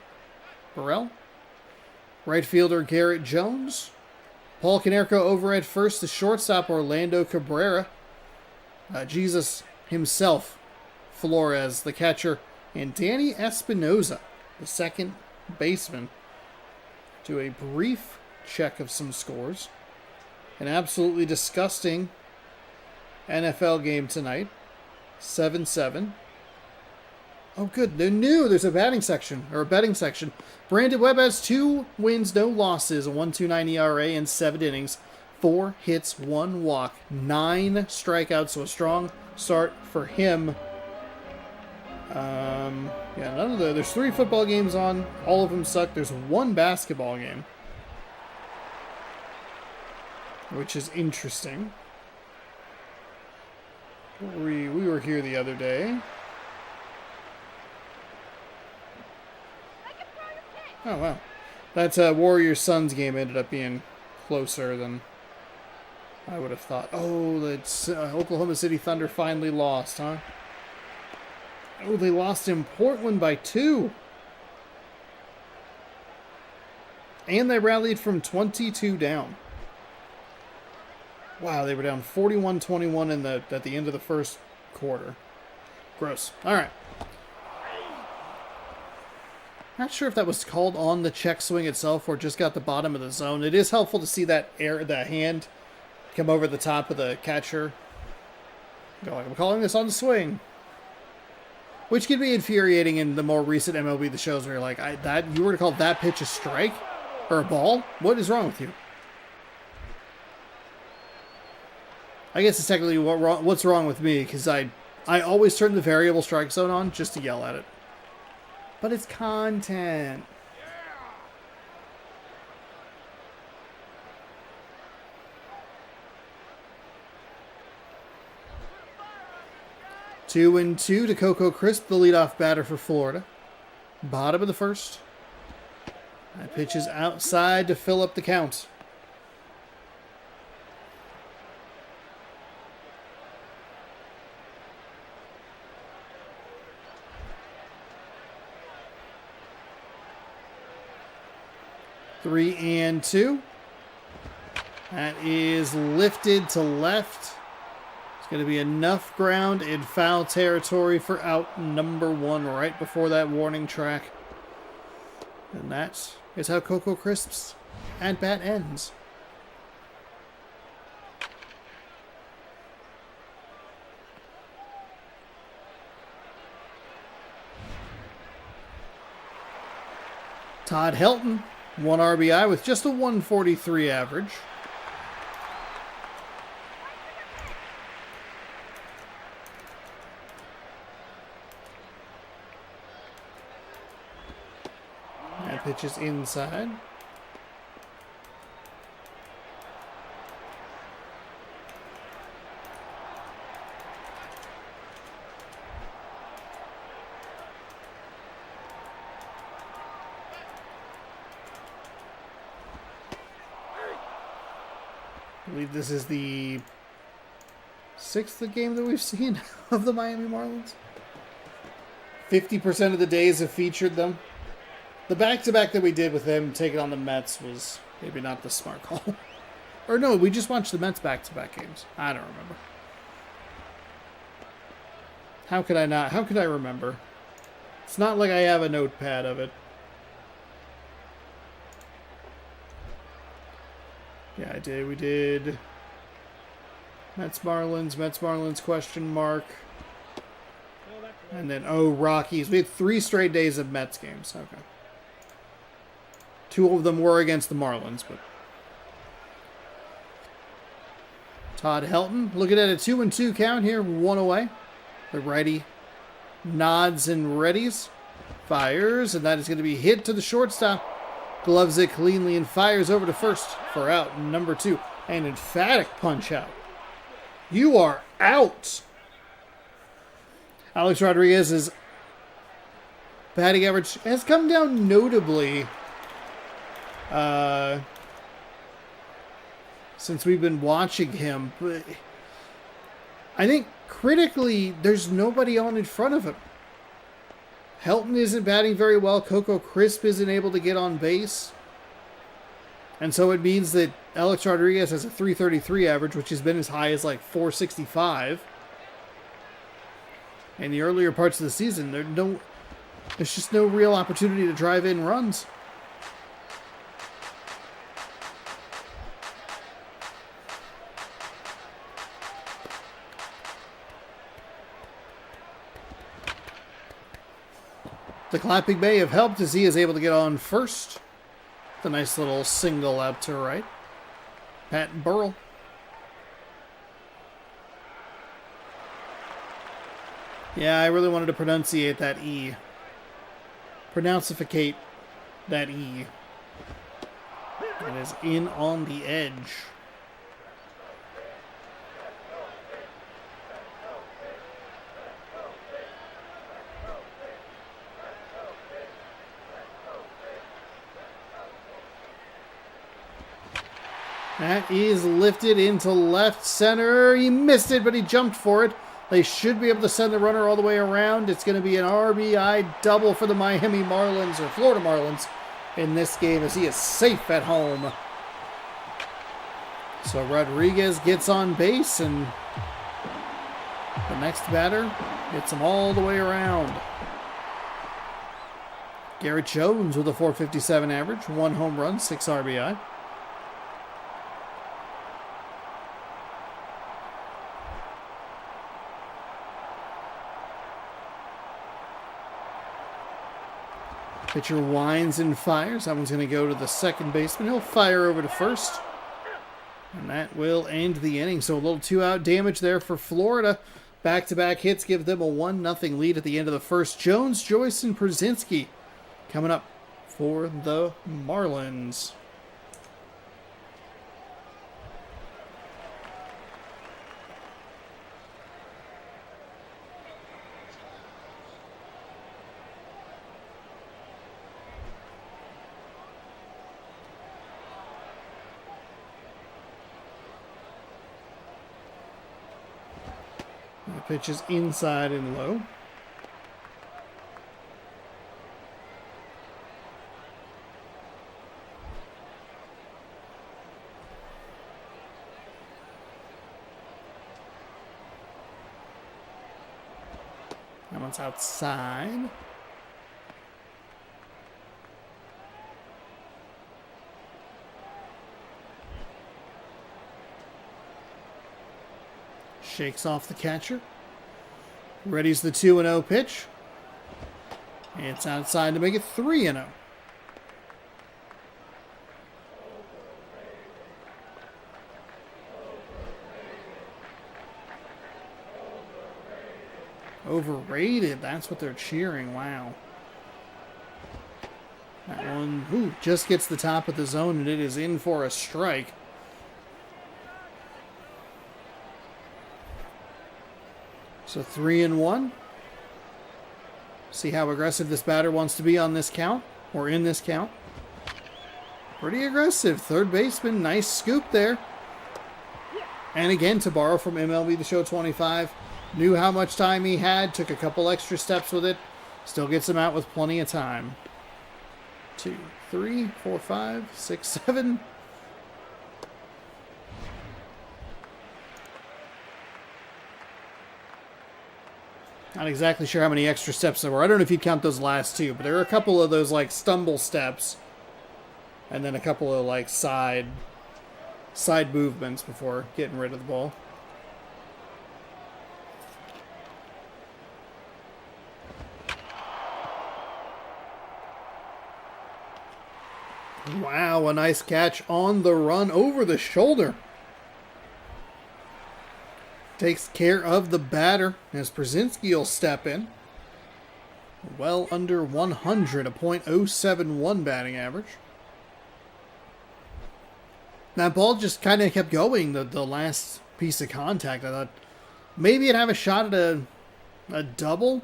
right fielder Garrett Jones, Paul Konerko over at first, the shortstop Orlando Cabrera, Jesus himself, Flores, the catcher, and Danny Espinoza, the second baseman. Do a brief check of some scores. An absolutely disgusting NFL game tonight. 7-7. Oh, good. They're new. There's a batting section, or a betting section. Brandon Webb has 2 wins, no losses, a 1.29 ERA in 7 innings, 4 hits, 1 walk, 9 strikeouts, so a strong start for him. Yeah, none of there's 3 football games on. All of them suck. There's 1 basketball game, which is interesting. We were here the other day. Oh, wow. That Warriors Suns game ended up being closer than I would have thought. Oh, that's Oklahoma City Thunder finally lost, huh? Oh, they lost in Portland by 2. And they rallied from 22 down. Wow, they were down 41-21 at the end of the first quarter. Gross. All right. Not sure if that was called on the check swing itself or just got the bottom of the zone. It is helpful to see that hand come over the top of the catcher. Go like, I'm calling this on the swing. Which can be infuriating in the more recent MLB, the shows where you're like, you were to call that pitch a strike or a ball? What is wrong with you? I guess it's technically what's wrong with me, because I always turn the variable strike zone on just to yell at it. But it's content. Two and two to Coco Crisp, the leadoff batter for Florida. Bottom of the first. That pitch is outside to fill up the count. Three and two. That is lifted to left. It's going to be enough ground in foul territory for out number 1 right before that warning track. And that is how Coco Crisp's at-bat ends. Todd Helton, 1 RBI with just a 143 average. That pitch is inside. I believe this is the 6th game that we've seen of the Miami Marlins. 50% of the days have featured them. The back-to-back that we did with them taking on the Mets was maybe not the smart call. Or no, we just watched the Mets back-to-back games. I don't remember. How could I not? How could I remember? It's not like I have a notepad of it. Yeah, I did. We did Mets Marlins question mark. And then, Rockies. We had 3 straight days of Mets games. Okay. 2 of them were against the Marlins, but Todd Helton looking at a 2-2 count here, 1 away. The righty nods and readies, fires, and that is going to be hit to the shortstop. Gloves it cleanly and fires over to first for out number 2. An emphatic punch out. You are out. Alex Rodriguez's batting average has come down notably since we've been watching him. But I think critically, there's nobody on in front of him. Helton isn't batting very well. Coco Crisp isn't able to get on base. And so it means that Alex Rodriguez has a 333 average, which has been as high as like 465. In the earlier parts of the season, there's just no real opportunity to drive in runs. The clapping may have helped as he is able to get on first. The nice little single out to right. Pat Burrell. Yeah, I really wanted to pronunciate that E. Pronouncificate that E. It is in on the edge. That is lifted into left center. He missed it, but he jumped for it. They should be able to send the runner all the way around. It's going to be an RBI double for the Miami Marlins, or Florida Marlins, in this game as he is safe at home. So Rodriguez gets on base, and the next batter gets him all the way around. Garrett Jones with a .457 average, 1 home run, 6 RBI. Pitcher winds and fires. That one's going to go to the second baseman. He'll fire over to first. And that will end the inning. So a little 2-out damage there for Florida. Back-to-back hits give them a 1-0 lead at the end of the first. Jones, Joyce, and Przinsky coming up for the Marlins. The pitch is inside and low. That one's outside. Shakes off the catcher. Ready's the 2-0 pitch. It's outside to make it 3-0. Overrated. That's what they're cheering. Wow. That one just gets the top of the zone, and it is in for a strike. So 3-1. See how aggressive this batter wants to be on this count, or in this count. Pretty aggressive. Third baseman, nice scoop there. And again, to borrow from MLB The Show 25, knew how much time he had, took a couple extra steps with it, still gets him out with plenty of time. 2, 3, 4, 5, 6, 7. Not exactly sure how many extra steps there were. I don't know if you'd count those last two, but there were a couple of those like stumble steps, and then a couple of like side movements before getting rid of the ball. Wow, a nice catch on the run over the shoulder. Takes care of the batter as Przinsky will step in. Well under 100, a .071 batting average. That ball just kind of kept going, the last piece of contact. I thought maybe it'd have a shot at a double.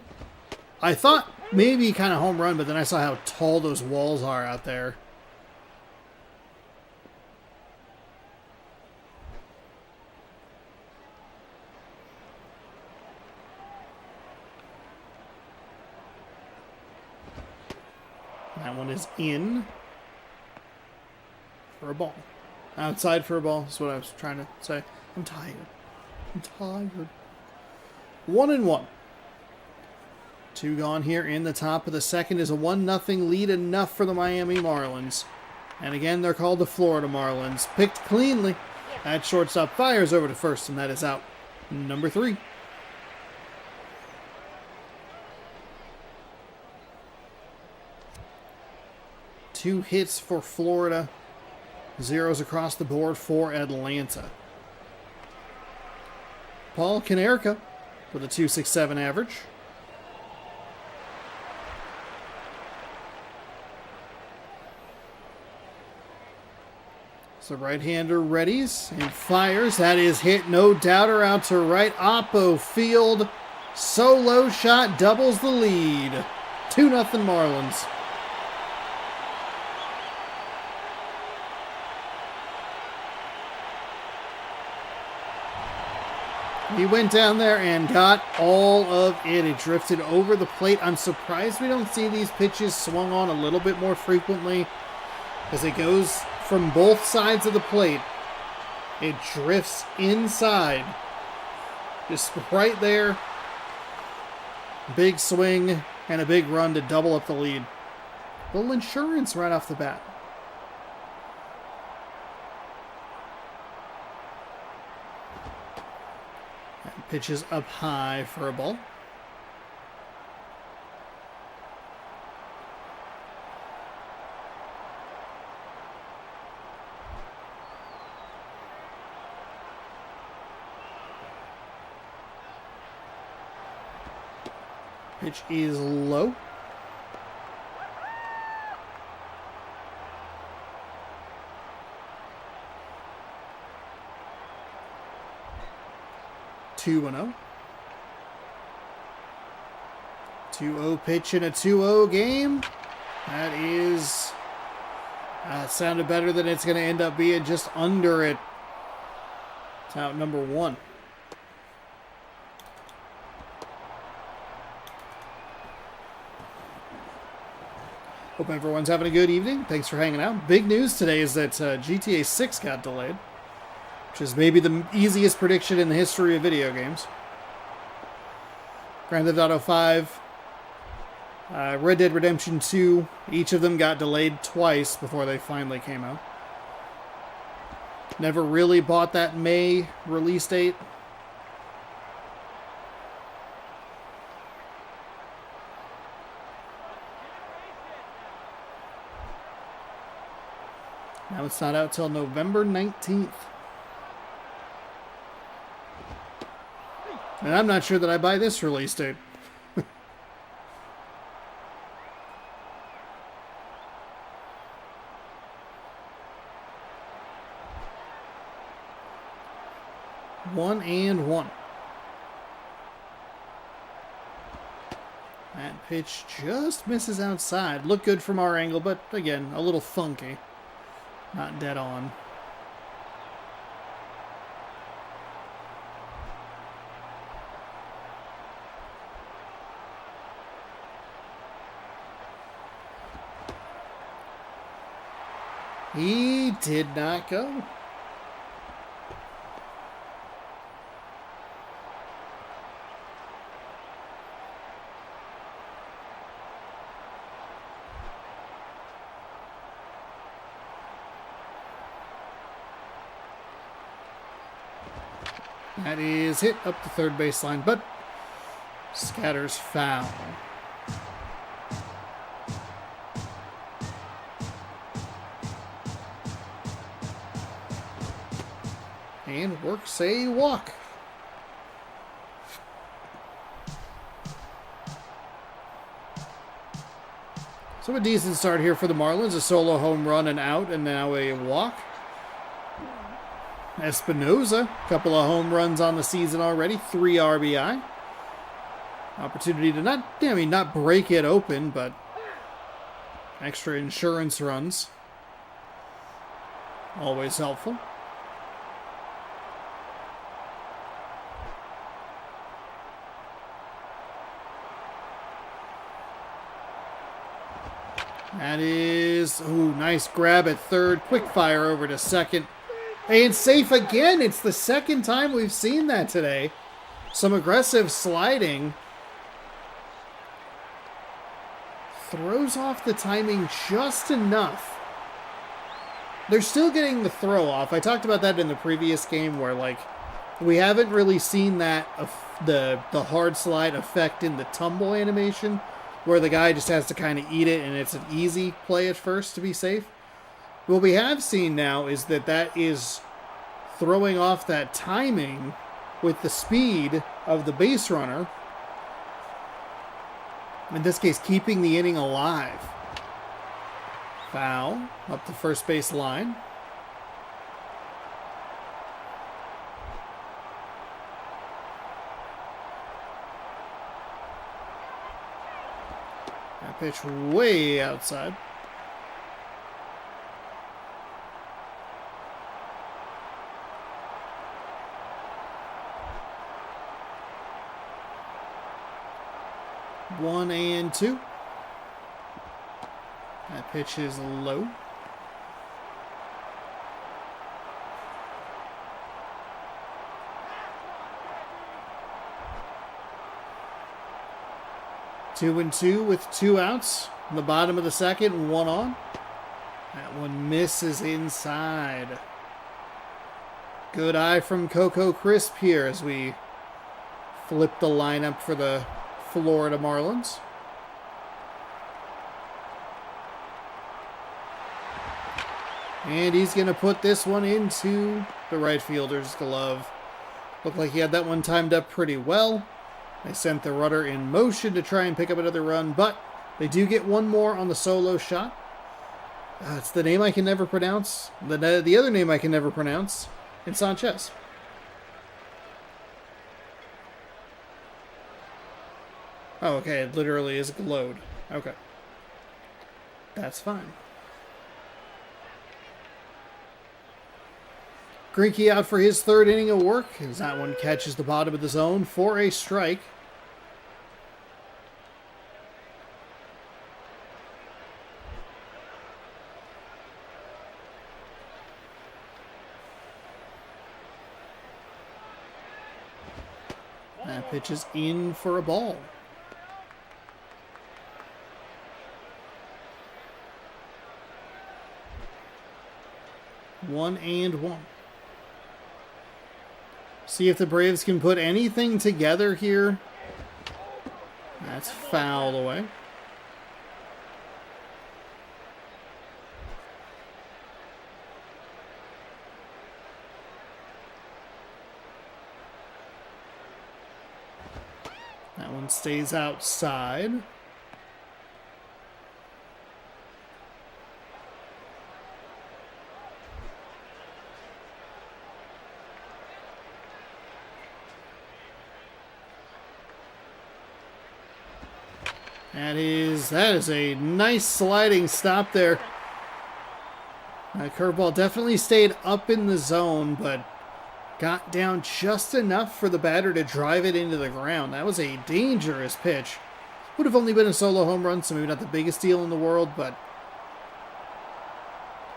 I thought maybe kind of home run, but then I saw how tall those walls are out there. That one is in for a ball. Outside for a ball is what I was trying to say. I'm tired. 1-1. 2 gone here in the top of the second is a 1-0 lead, enough for the Miami Marlins. And again, they're called the Florida Marlins. Picked cleanly. That shortstop fires over to first, and that is out. Number 3. 2 hits for Florida. Zeros across the board for Atlanta. Paul Konerka with a 2.67 average. So right-hander readies and fires. That is hit, no doubter, out to right. Oppo field. Solo shot doubles the lead. 2-0 Marlins. He went down there and got all of it. It drifted over the plate. I'm surprised we don't see these pitches swung on a little bit more frequently, because it goes from both sides of the plate. It drifts inside. Just right there. Big swing and a big run to double up the lead. A little insurance right off the bat. That pitches up high for a ball. Pitch is low. Two 2-0. 2-0 pitch in a 2-0 game. That is... it sounded better than it's going to end up being, just under it. It's out number 1. Hope everyone's having a good evening. Thanks for hanging out. Big news today is that GTA 6 got delayed, which is maybe the easiest prediction in the history of video games. Grand Theft Auto 5, Red Dead Redemption 2, each of them got delayed twice before they finally came out. Never really bought that May release date. Now it's not out till November 19th. And I'm not sure that I buy this release date. One and one. That pitch just misses outside. Looked good from our angle, but again, a little funky. Not dead on. He did not go. That is hit up the third baseline, but scatters foul. And works a walk. So a decent start here for the Marlins. A solo home run and out, and now a walk. Espinoza, a couple of home runs on the season already, 3 RBI. Opportunity to not break it open, but extra insurance runs. Always helpful. That is, nice grab at third. Quick fire over to second. And safe again. It's the second time we've seen that today. Some aggressive sliding. Throws off the timing just enough. They're still getting the throw off. I talked about that in the previous game where, we haven't really seen that, the hard slide effect in the tumble animation. where the guy just has to kind of eat it, and it's an easy play at first to be safe. What we have seen now is that is throwing off that timing with the speed of the base runner. In this case, keeping the inning alive. Foul up the first base line. That pitch way outside. One and two. That pitch is low. Two and two with 2 outs. In the bottom of the second, 1 on. That one misses inside. Good eye from Coco Crisp here as we flip the lineup for the Florida Marlins. And he's going to put this one into the right fielder's glove. Looked like he had that one timed up pretty well. They sent the runner in motion to try and pick up another run, but they do get one more on the solo shot. It's the name I can never pronounce. The other name I can never pronounce. It's Sanchez. Oh, okay. It literally is glowed. Okay. That's fine. Greinke out for his third inning of work as that one catches the bottom of the zone for a strike. That pitch is in for a ball. One and one. See if the Braves can put anything together here. That's fouled away. That one stays outside. That is a nice sliding stop there. That curveball definitely stayed up in the zone, but got down just enough for the batter to drive it into the ground. That was a dangerous pitch. Would have only been a solo home run, so maybe not the biggest deal in the world, but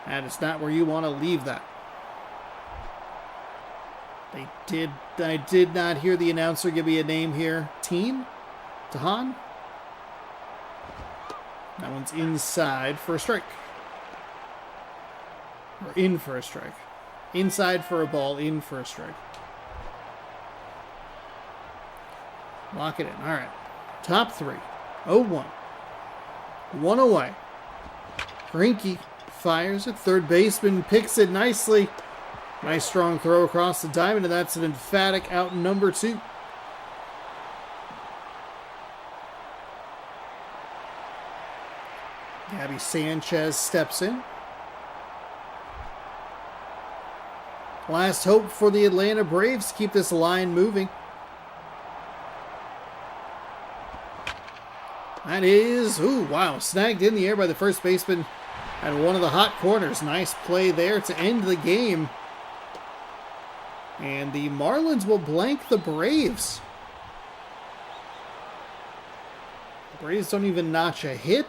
that is not where you want to leave that. I did not hear the announcer give me a name here. Tahan? That one's inside for a strike. Or in for a strike. Inside for a ball, in for a strike. Lock it in. All right. Top three. 0-1. One away. Greinke fires it. Third baseman picks it nicely. Nice strong throw across the diamond, and that's an emphatic out number 2. Gabby Sanchez steps in. Last hope for the Atlanta Braves to keep this line moving. That is, ooh, wow, snagged in the air by the first baseman at one of the hot corners. Nice play there to end the game. And the Marlins will blank the Braves. The Braves don't even notch a hit.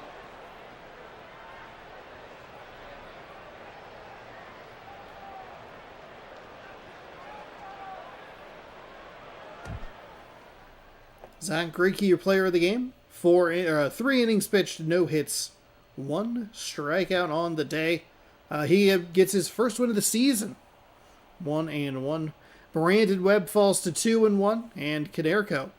Zach Greinke, your player of the game. 3 innings pitched, no hits, 1 strikeout on the day. He gets his first win of the season. 1-1. Brandon Webb falls to 2-1, and Caderco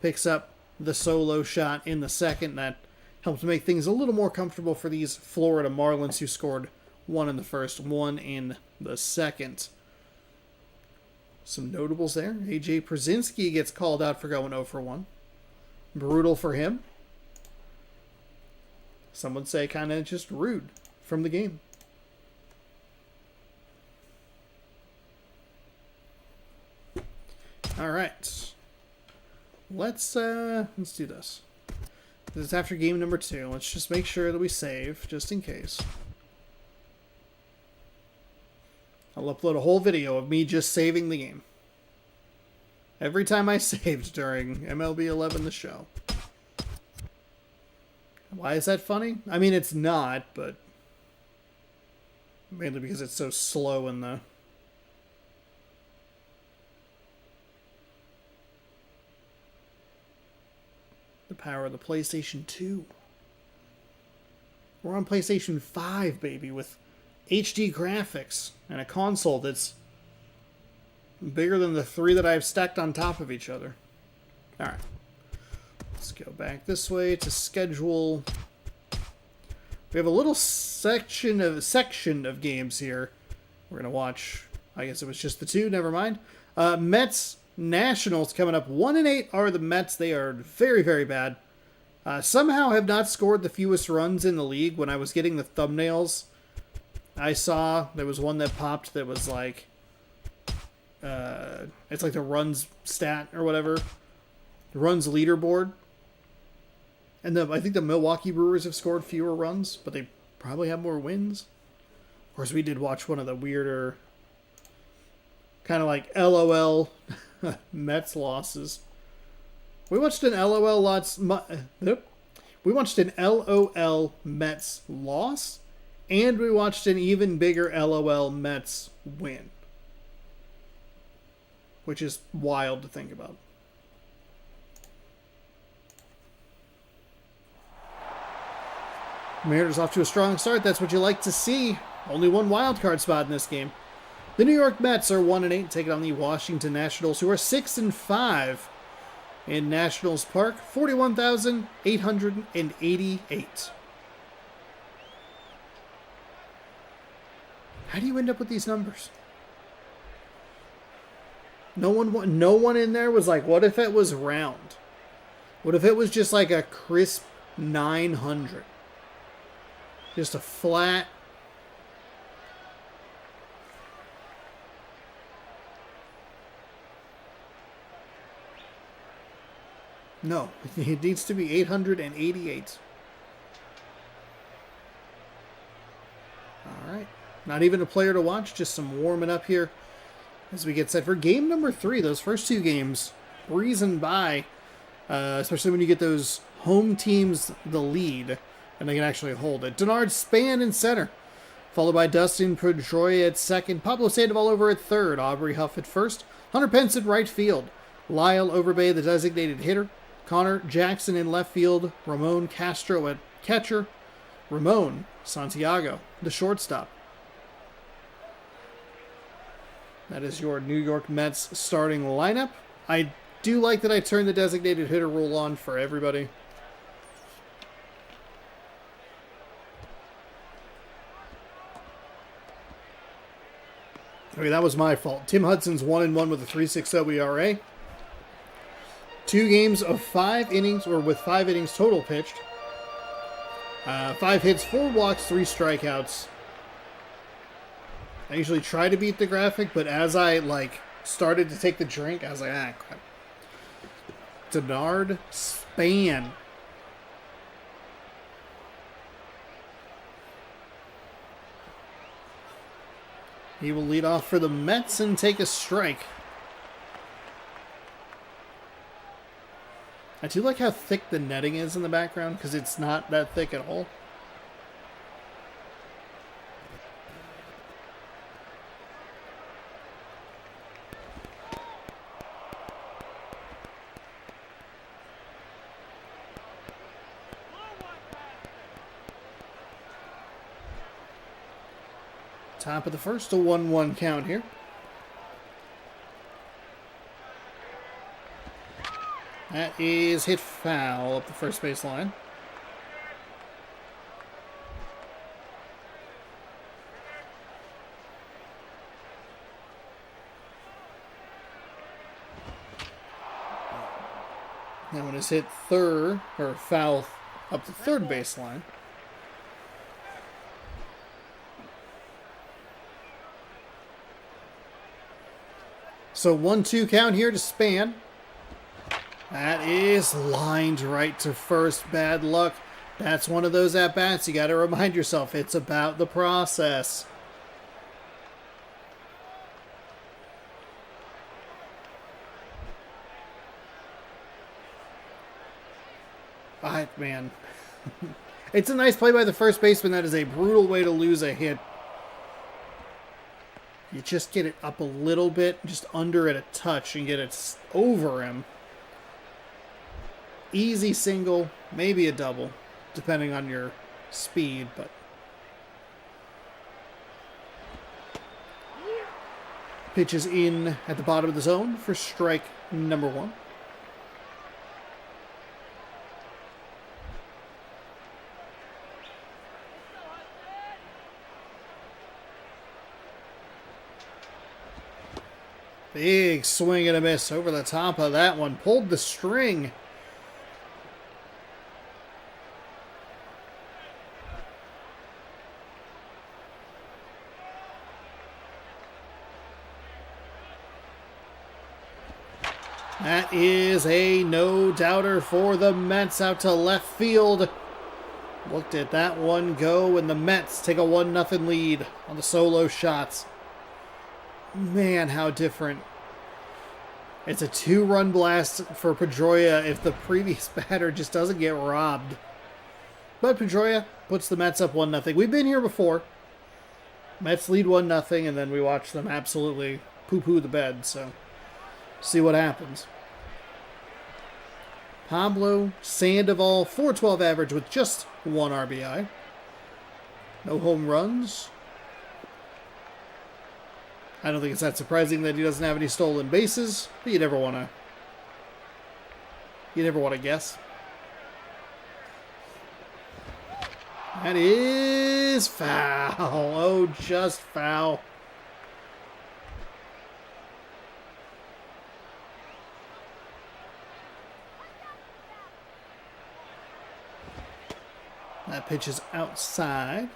picks up the solo shot in the second. That helped make things a little more comfortable for these Florida Marlins, who scored one in the first, one in the second. Some notables there. A.J. Przinsky gets called out for going 0 for 1. Brutal for him. Some would say kind of just rude from the game. All right. Let's do this. This is after game number 2. Let's just make sure that we save, just in case. I'll upload a whole video of me just saving the game. Every time I saved during MLB 11 the show. Why is that funny? I mean, it's not, but mainly because it's so slow in the power of the PlayStation 2. We're on PlayStation 5, baby, with HD graphics and a console that's bigger than the 3 that I have stacked on top of each other. Alright. Let's go back this way to schedule. We have a little section of games here. We're going to watch, I guess it was just the 2, never mind. Mets Nationals coming up. 1-8 are the Mets. They are very, very bad. Somehow have not scored the fewest runs in the league. When I was getting the thumbnails, I saw there was one that popped that was like, it's like the runs stat or whatever. The runs leaderboard. And I think the Milwaukee Brewers have scored fewer runs, but they probably have more wins. Of course, we did watch one of the weirder, kind of like LOL Mets losses. We watched an LOL Mets loss, and we watched an even bigger LOL Mets win, which is wild to think about. Mariners off to a strong start. That's what you like to see. Only one wild card spot in this game. The New York Mets are 1-8, taking on the Washington Nationals, who are 6-5 in Nationals Park, 41,888. How do you end up with these numbers? No one in there was like, what if it was round? What if it was just like a crisp 900? Just a flat. No, it needs to be 888. All right. Not even a player to watch, just some warming up here as we get set for game number 3. Those first 2 games breezing by, especially when you get those home teams the lead and they can actually hold it. Denard Span in center, followed by Dustin Pedroia at second, Pablo Sandoval over at third, Aubrey Huff at first, Hunter Pence at right field, Lyle Overbay, the designated hitter, Connor Jackson in left field, Ramon Castro at catcher, Ramon Santiago, the shortstop. That is your New York Mets starting lineup. I do like that I turned the designated hitter rule on for everybody. Okay, that was my fault. Tim Hudson's 1-1 with a 3.60 ERA. 2 games of 5 innings, or with 5 innings total pitched. 5 hits, 4 walks, 3 strikeouts. I usually try to beat the graphic, but as I started to take the drink, I was like, crap. Denard Span. He will lead off for the Mets and take a strike. I do like how thick the netting is in the background, because it's not that thick at all. Top of the first, a 1-1 count here. That is hit foul up the first base line. That one is hit foul up the third baseline. So 1-2 count here to Span. That is lined right to first. Bad luck. That's one of those at-bats. You got to remind yourself it's about the process. Man. It's a nice play by the first baseman. That is a brutal way to lose a hit. You just get it up a little bit, just under it a touch, and get it over him. Easy single, maybe a double, depending on your speed, but pitch is in at the bottom of the zone for strike number 1. Big swing and a miss over the top of that one. Pulled the string. That is a no-doubter for the Mets out to left field. Looked at that one go, and the Mets take a 1-0 lead on the solo shots. Man, how different. It's a 2-run blast for Pedroia if the previous batter just doesn't get robbed. But Pedroia puts the Mets up 1-0. We've been here before. Mets lead 1-0, and then we watch them absolutely poo-poo the bed, so see what happens. Pablo Sandoval, 412 average with just 1 RBI. No home runs. I don't think it's that surprising that he doesn't have any stolen bases, but you never want to guess. That is foul. Oh, just foul. That pitch is outside.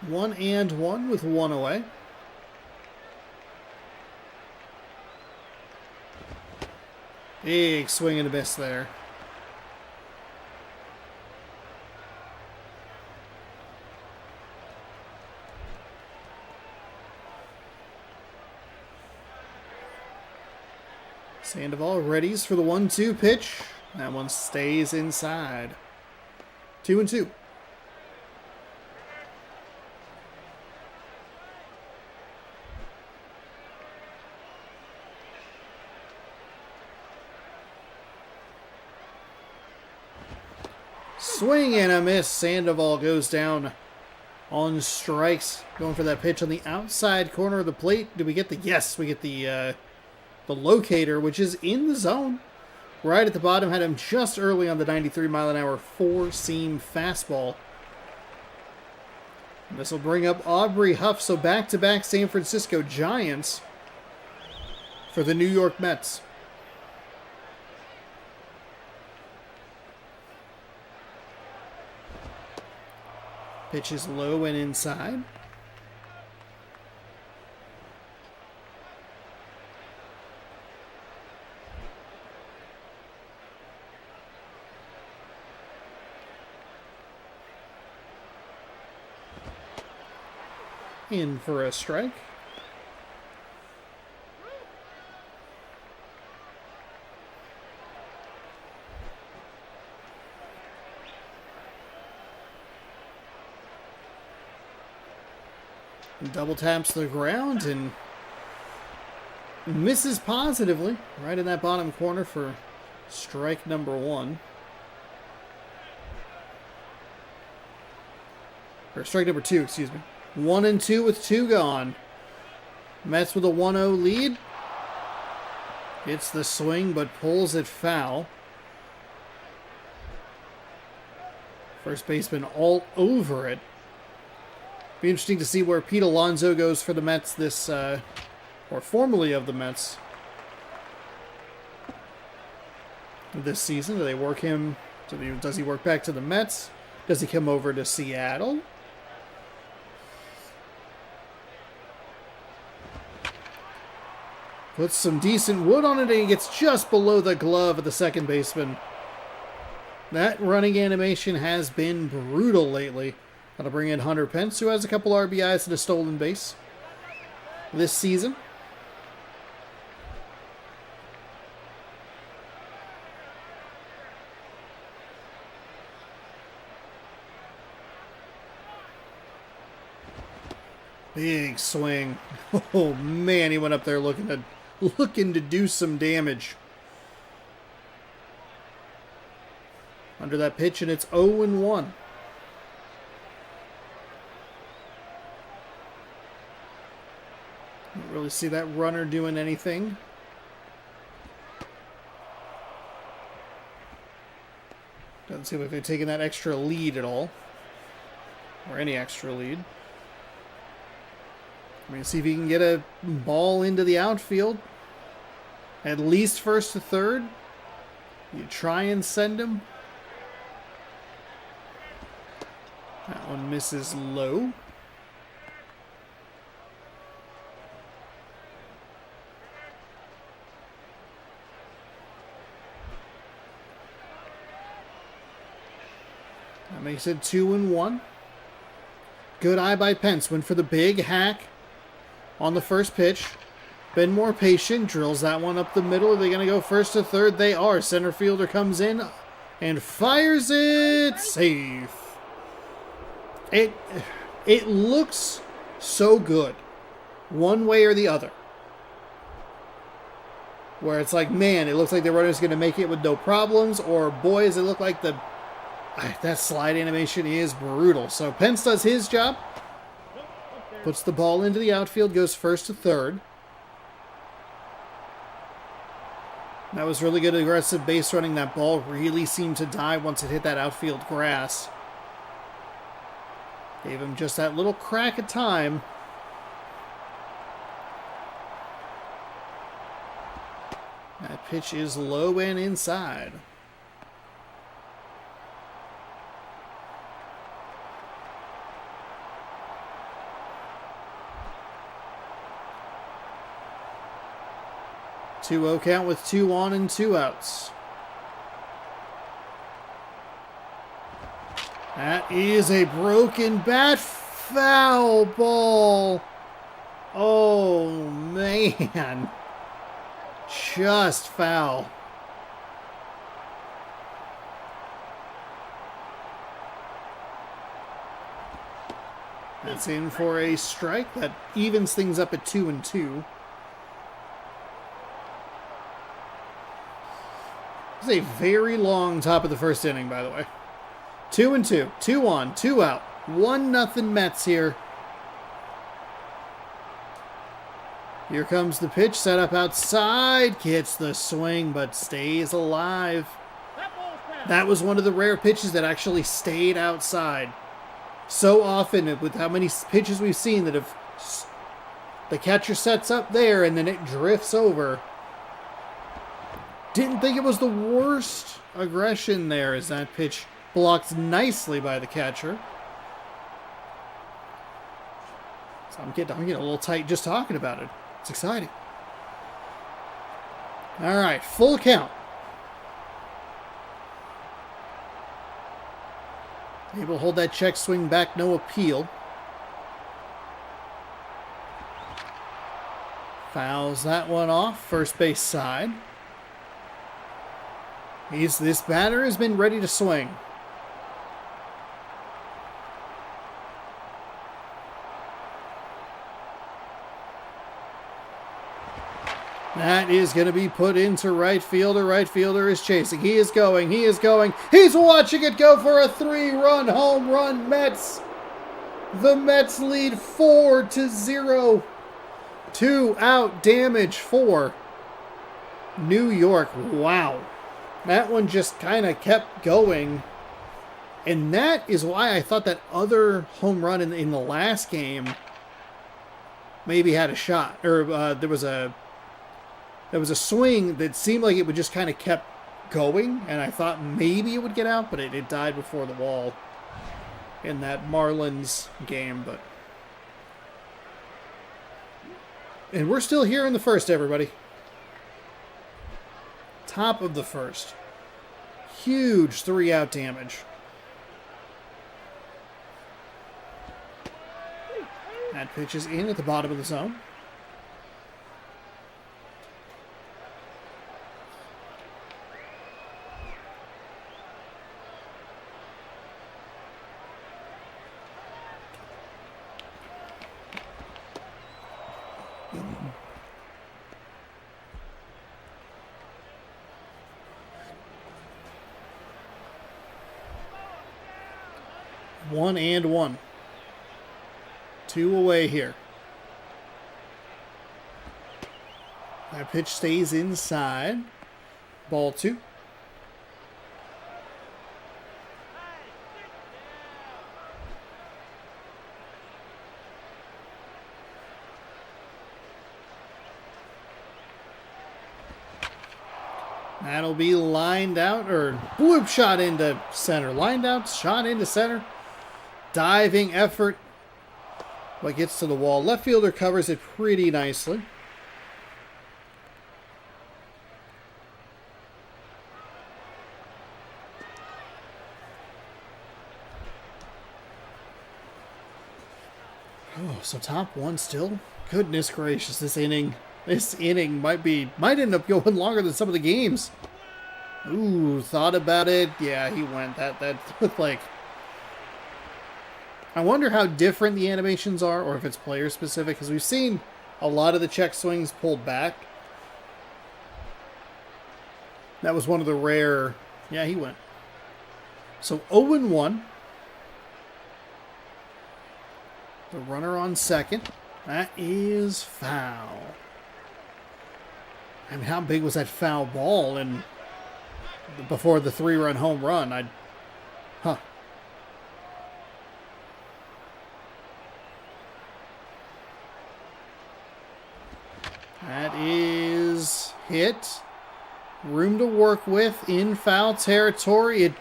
One and one with one away. Big swing and a miss there. Sandoval readies for the 1-2 pitch. That one stays inside. 2-2. Swing and a miss. Sandoval goes down on strikes. Going for that pitch on the outside corner of the plate. Do we get the... Yes, we get the locator, which is in the zone. Right at the bottom. Had him just early on the 93-mile-an-hour four-seam fastball. This will bring up Aubrey Huff. So back-to-back San Francisco Giants for the New York Mets. Pitch is low and inside. In for a strike. Double taps the ground and misses positively right in that bottom corner for strike number 1. Or strike number 2, excuse me. 1-2 with 2 gone. Mets with a 1-0 lead. Gets the swing, but pulls it foul. First baseman all over it. Be interesting to see where Pete Alonso goes for the Mets this, or formerly of the Mets, this season. Do they work him? Does he work back to the Mets? Does he come over to Seattle? Puts some decent wood on it, and he gets just below the glove of the second baseman. That running animation has been brutal lately. That'll bring in Hunter Pence, who has a couple RBIs and a stolen base this season. Big swing. Oh man, he went up there looking to do some damage. Under that pitch, and it's 0-1. Don't really see that runner doing anything. Doesn't seem like they're taking that extra lead at all. Or any extra lead. I mean, see if he can get a ball into the outfield. At least first to third. You try and send him. That one misses low. That makes it 2-1. Good eye by Pence. Went for the big hack on the first pitch. Been more patient. Drills that one up the middle. Are they going to go first to third? They are. Center fielder comes in and fires it. Safe. It looks so good. One way or the other. Where it's like, man, it looks like the runner's going to make it with no problems. Or, boy, does it look like that slide animation is brutal. So Pence does his job. Puts the ball into the outfield. Goes first to third. That was really good aggressive base running. That ball really seemed to die once it hit that outfield grass. Gave him just that little crack of time. That pitch is low and inside. Two-0 count with 2 on and 2 outs. That is a broken bat. Foul ball. Oh, man. Just foul. That's in for a strike. That evens things up at 2-2. It's a very long top of the first inning, by the way. 2-2. 2 on, 2 out. 1-0 Mets here. Here comes the pitch. Set up outside. Gets the swing, but stays alive. That was one of the rare pitches that actually stayed outside. So often, with how many pitches we've seen that have the catcher sets up there and then it drifts over. Didn't think it was the worst aggression there as that pitch blocked nicely by the catcher. So I'm getting a little tight just talking about it. It's exciting. All right, full count. Able to hold that check swing back, no appeal. Fouls that one off, first base side. This batter has been ready to swing. That is going to be put into right fielder. Right fielder is chasing. He is going. He is going. He's watching it go for a 3-run home run. Mets The Mets lead 4-0. 2-out damage for New York. Wow. That one just kind of kept going. And that is why I thought that other home run in the last game maybe had a shot. Or there was a swing that seemed like it would just kind of kept going. And I thought maybe it would get out, but it died before the wall in that Marlins game. And we're still here in the first, everybody. Top of the first. Huge 3-out damage. That pitch is in at the bottom of the zone. One and one. 2 away here. That pitch stays inside. Ball 2. That'll be lined out, or bloop shot into center. Lined out, shot into center. Diving effort. But gets to the wall. Left fielder covers it pretty nicely. Oh, so top one still? Goodness gracious, this inning might end up going longer than some of the games. Ooh, thought about it. Yeah, he went. That looked like... I wonder how different the animations are, or if it's player specific, because we've seen a lot of the check swings pulled back. That was one of the rare... Yeah, he went. So 0-1. The runner on second. That is foul. I mean, how big was that foul ball and before the 3-run home run? That is hit. Room to work with in foul territory. It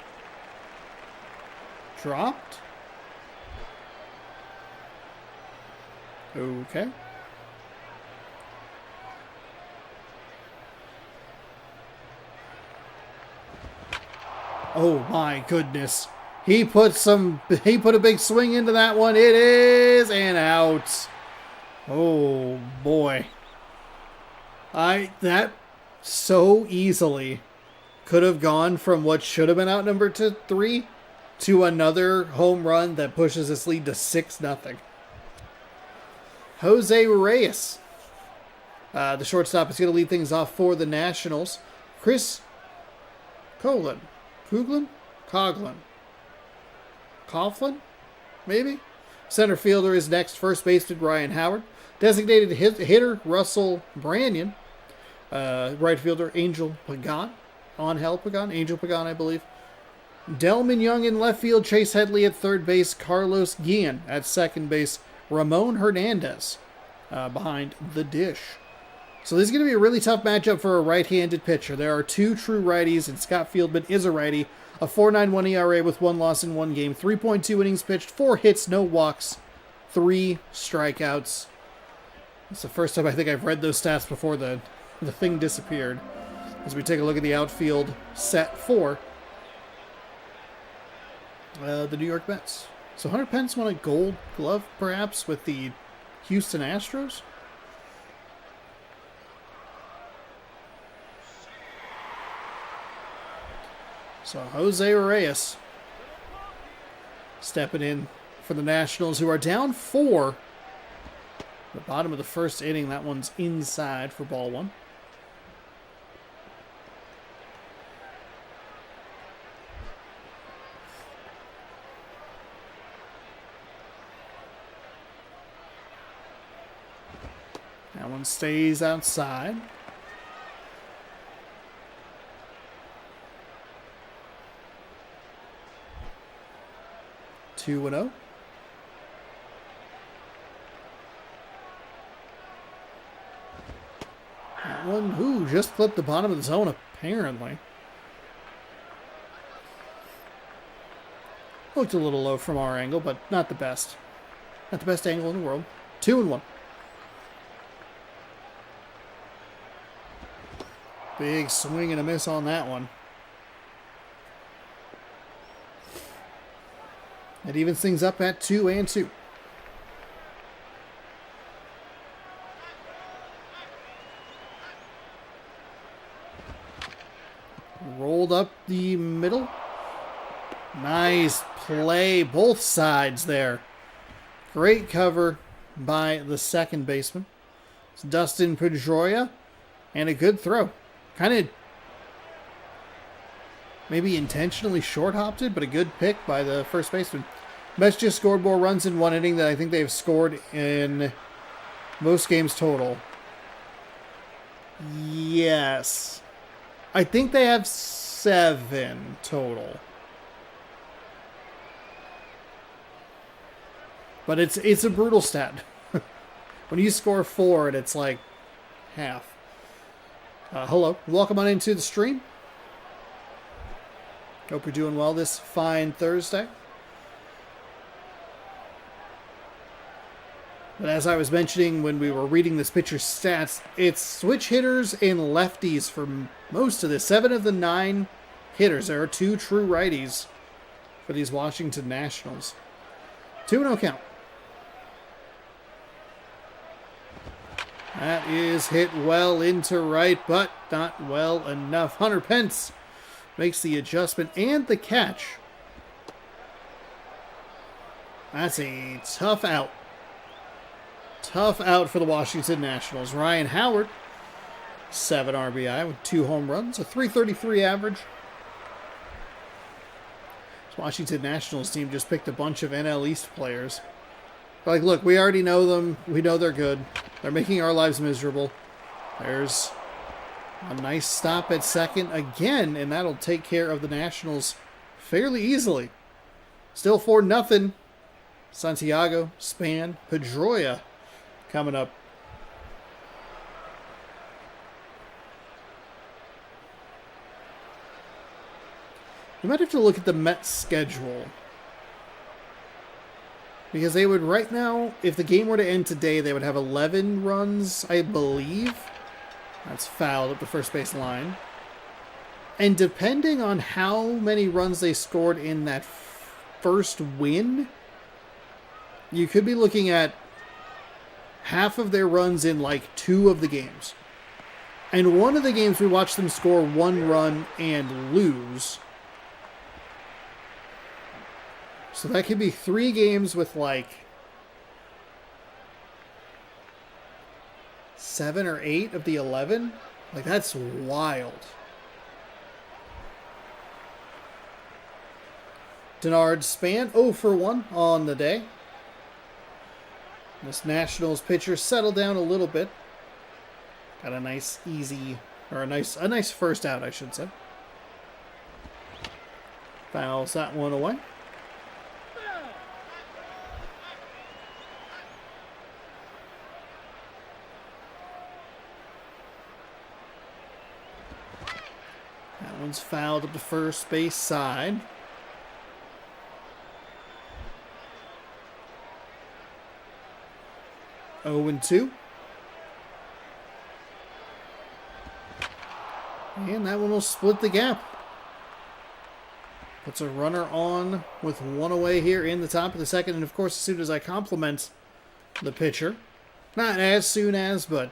dropped. Okay. Oh my goodness. He put a big swing into that one. It is an out. Oh boy. That so easily could have gone from what should have been out number 3 to another home run that pushes this lead to 6-0. Jose Reyes, the shortstop, is going to lead things off for the Nationals. Chris Coughlin, maybe? Center fielder is next. First baseman Ryan Howard. Designated hitter Russell Branyan. Right fielder Angel Pagan. Angel Pagan, I believe. Delman Young in left field. Chase Headley at third base. Carlos Guillen at second base. Ramon Hernandez behind the dish. So this is going to be a really tough matchup for a right-handed pitcher. There are 2 true righties, and Scott Fieldman is a righty. A 4.91 ERA with 1 loss in 1 game. 3.2 innings pitched, 4 hits, no walks, 3 strikeouts. It's the first time I think I've read those stats before the thing disappeared. As we take a look at the outfield set for the New York Mets. So Hunter Pence won a gold glove, perhaps, with the Houston Astros? So Jose Reyes stepping in for the Nationals, who are down 4. The bottom of the first inning, that one's inside for ball 1. That one stays outside. Two and 0. That one, ooh, just clipped the bottom of the zone, apparently. Looked a little low from our angle, but not the best. Not the best angle in the world. 2 and 1. Big swing and a miss on that one. It evens things up at 2 and 2. Rolled up the middle. Nice play, both sides there. Great cover by the second baseman. It's Dustin Pedroia, and a good throw. Kind of maybe intentionally short-hopped it, but a good pick by the first baseman. Mets just scored more runs in one inning than I think they've scored in most games total. Yes. I think they have 7 total. But it's a brutal stat. When you score 4 and it's like half. Hello. Welcome on into the stream. Hope you're doing well this fine Thursday. But as I was mentioning when we were reading this pitcher's stats, it's switch hitters and lefties for most of this. 7 of the 9 hitters. There are 2 true righties for these Washington Nationals. 2-0 count. That is hit well into right, but not well enough. Hunter Pence makes the adjustment and the catch. That's a tough out. Tough out for the Washington Nationals. Ryan Howard, 7 RBI with 2 home runs, a .333 average. This Washington Nationals team just picked a bunch of NL East players. Like, look, we already know them. We know they're good. They're making our lives miserable. There's a nice stop at second again, and that'll take care of the Nationals fairly easily. Still 4-0. Santiago, Span, Pedroia coming up. We might have to look at the Mets schedule. Because they would right now, if the game were to end today, they would have 11 runs, I believe. That's fouled at the first base line. And depending on how many runs they scored in that first win, you could be looking at half of their runs in like 2 of the games. And one of the games we watched them score 1 run and lose. So that could be 3 games with like 7 or 8 of the 11. Like, that's wild. Denard Span 0 for 1 on the day. This Nationals pitcher settled down a little bit. Got a nice easy, or a nice first out, I should say. Fouls that one away. That one's fouled up the first base side. Oh and 2. And that one will split the gap. Puts a runner on with 1 away here in the top of the second. And of course, as soon as I compliment the pitcher, not as soon as, but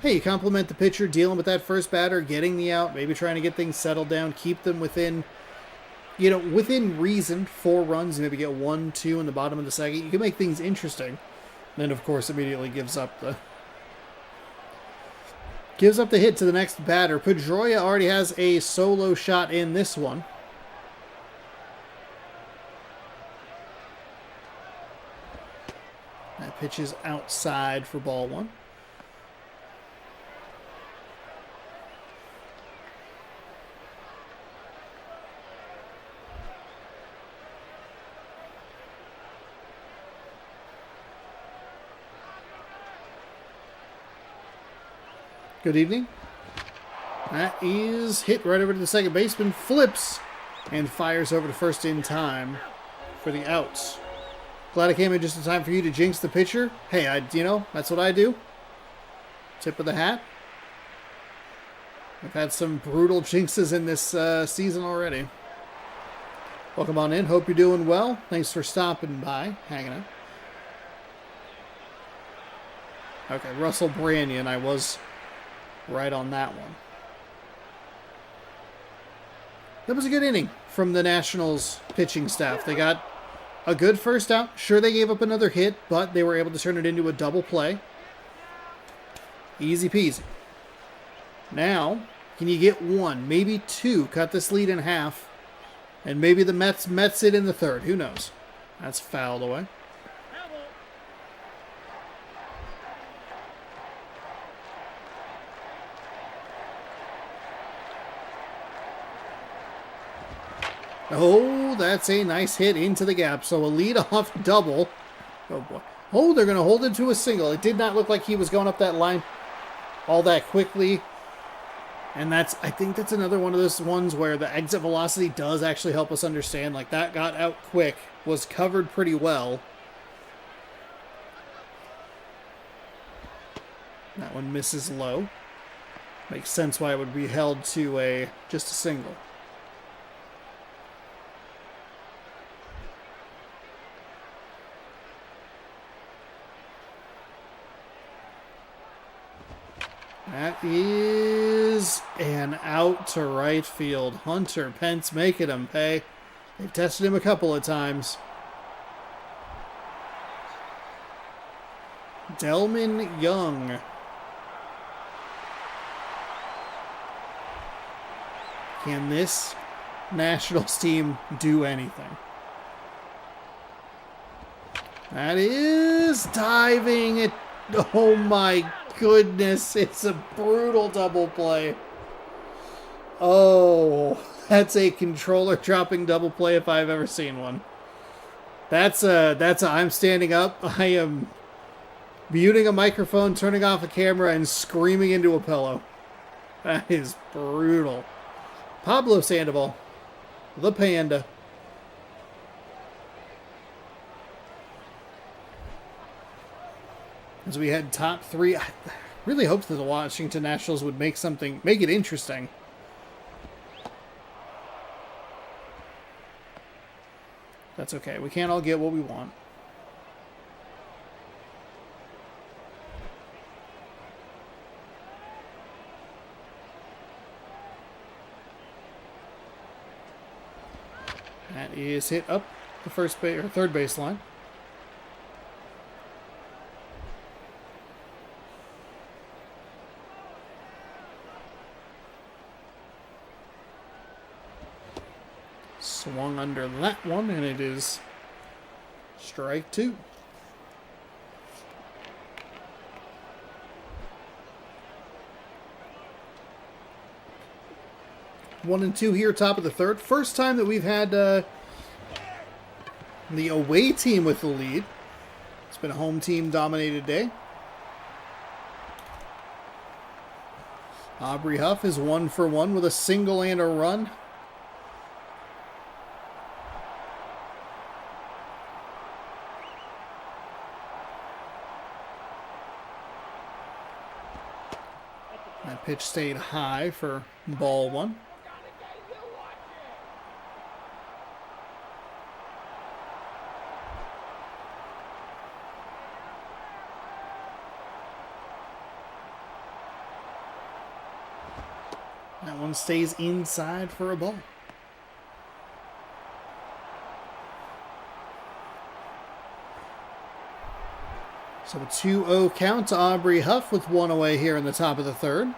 hey, you compliment the pitcher, dealing with that first batter, getting the out, maybe trying to get things settled down, keep them within, within reason, 4 runs, maybe get 1, 2 in the bottom of the second. You can make things interesting. Then, of course, immediately gives up the hit to the next batter. Pedroia already has a solo shot in this one. That pitch is outside for ball 1. Good evening. That is hit right over to the second baseman. Flips and fires over to first in time for the outs. Glad I came in just in time for you to jinx the pitcher. Hey, that's what I do. Tip of the hat. We've had some brutal jinxes in this season already. Welcome on in. Hope you're doing well. Thanks for stopping by, hanging out. Okay, Russell Branyan. I was right on that one. That was a good inning from the Nationals pitching staff. They got a good first out. Sure, they gave up another hit, but they were able to turn it into a double play. Easy peasy. Now, can you get one, maybe two, cut this lead in half, and maybe the Mets it in the third. Who knows? That's fouled away. Oh, that's a nice hit into the gap. So a lead-off double. Oh, boy. Oh, they're going to hold it to a single. It did not look like he was going up that line all that quickly. And I think that's another one of those ones where the exit velocity does actually help us understand. Like, that got out quick, was covered pretty well. That one misses low. Makes sense why it would be held to just a single. That is an out to right field. Hunter Pence making him pay. They've tested him a couple of times. Delman Young. Can this Nationals team do anything? That is diving. Oh my goodness, it's a brutal double play. Oh, that's a controller dropping double play if I've ever seen one. That's I'm standing up. I am muting a microphone, turning off a camera, and screaming into a pillow. That is brutal. Pablo Sandoval, the Panda. As we had top three, I really hoped that the Washington Nationals would make it interesting. That's okay. We can't all get what we want. That is hit up the third baseline. Swung under that one, and it is strike two. One and two here, top of the third. First time that we've had the away team with the lead. It's been a home team dominated day. Aubrey Huff is 1 for 1 with a single and a run. That pitch stayed high for ball one. That one stays inside for a ball. So a 2-0 count to Aubrey Huff with one away here in the top of the third.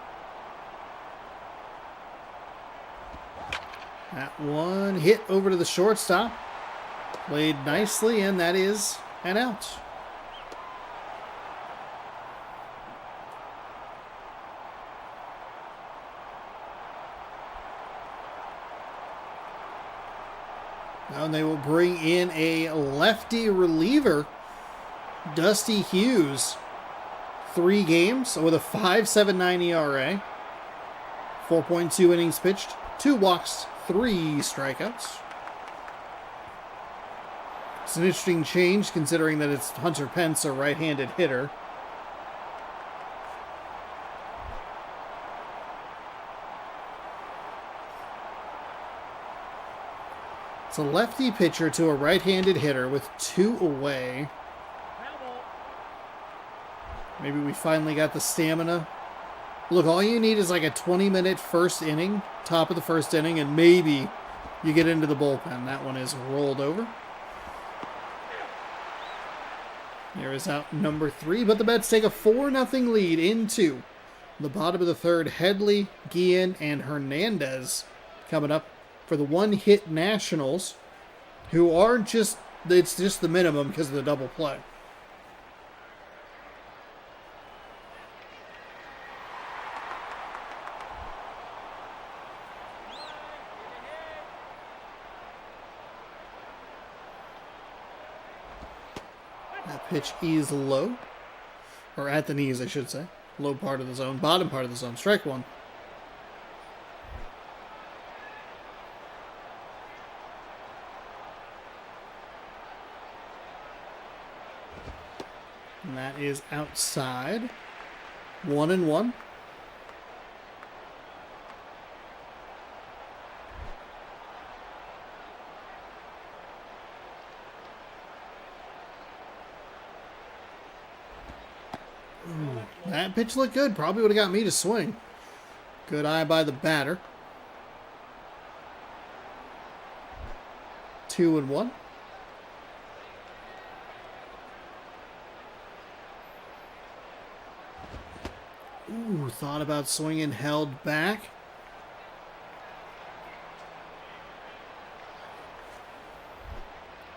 That one hit over to the shortstop. Played nicely, and that is an out. Now they will bring in a lefty reliever, Dusty Hughes. 3 games with a 5.79 ERA, 4.2 innings pitched, 2 walks, 3 strikeouts. It's an interesting change considering that it's Hunter Pence, a right-handed hitter. It's a lefty pitcher to a right-handed hitter with 2 away. Maybe we finally got the stamina. Look, all you need is like a 20-minute first inning, top of the first inning, and maybe you get into the bullpen. That one is rolled over. Here is out number 3, but the Mets take a 4-0 lead into the bottom of the third. Headley, Guillen, and Hernandez coming up for the one-hit Nationals, who are just, it's just the minimum because of the double play. That pitch is low, or at the knees, I should say. Low part of the zone, bottom part of the zone. Strike 1. And that is outside. 1-1. Ooh, that pitch looked good. Probably would have got me to swing. Good eye by the batter. 2-1. Ooh, thought about swinging, held back.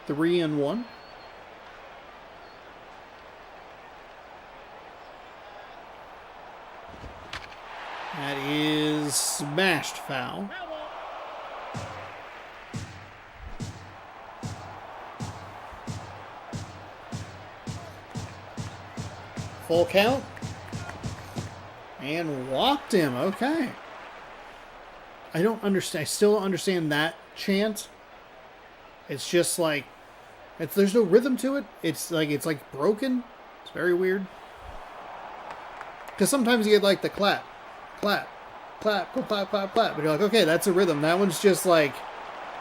Three and one. That is smashed foul. Full count. And walked him. Okay. I don't understand. I still don't understand that chant. It's just like, there's no rhythm to it. It's like broken. It's very weird. Because sometimes you get like the clap, clap, clap, clap, clap, clap. But you're like, okay, that's a rhythm. That one's just like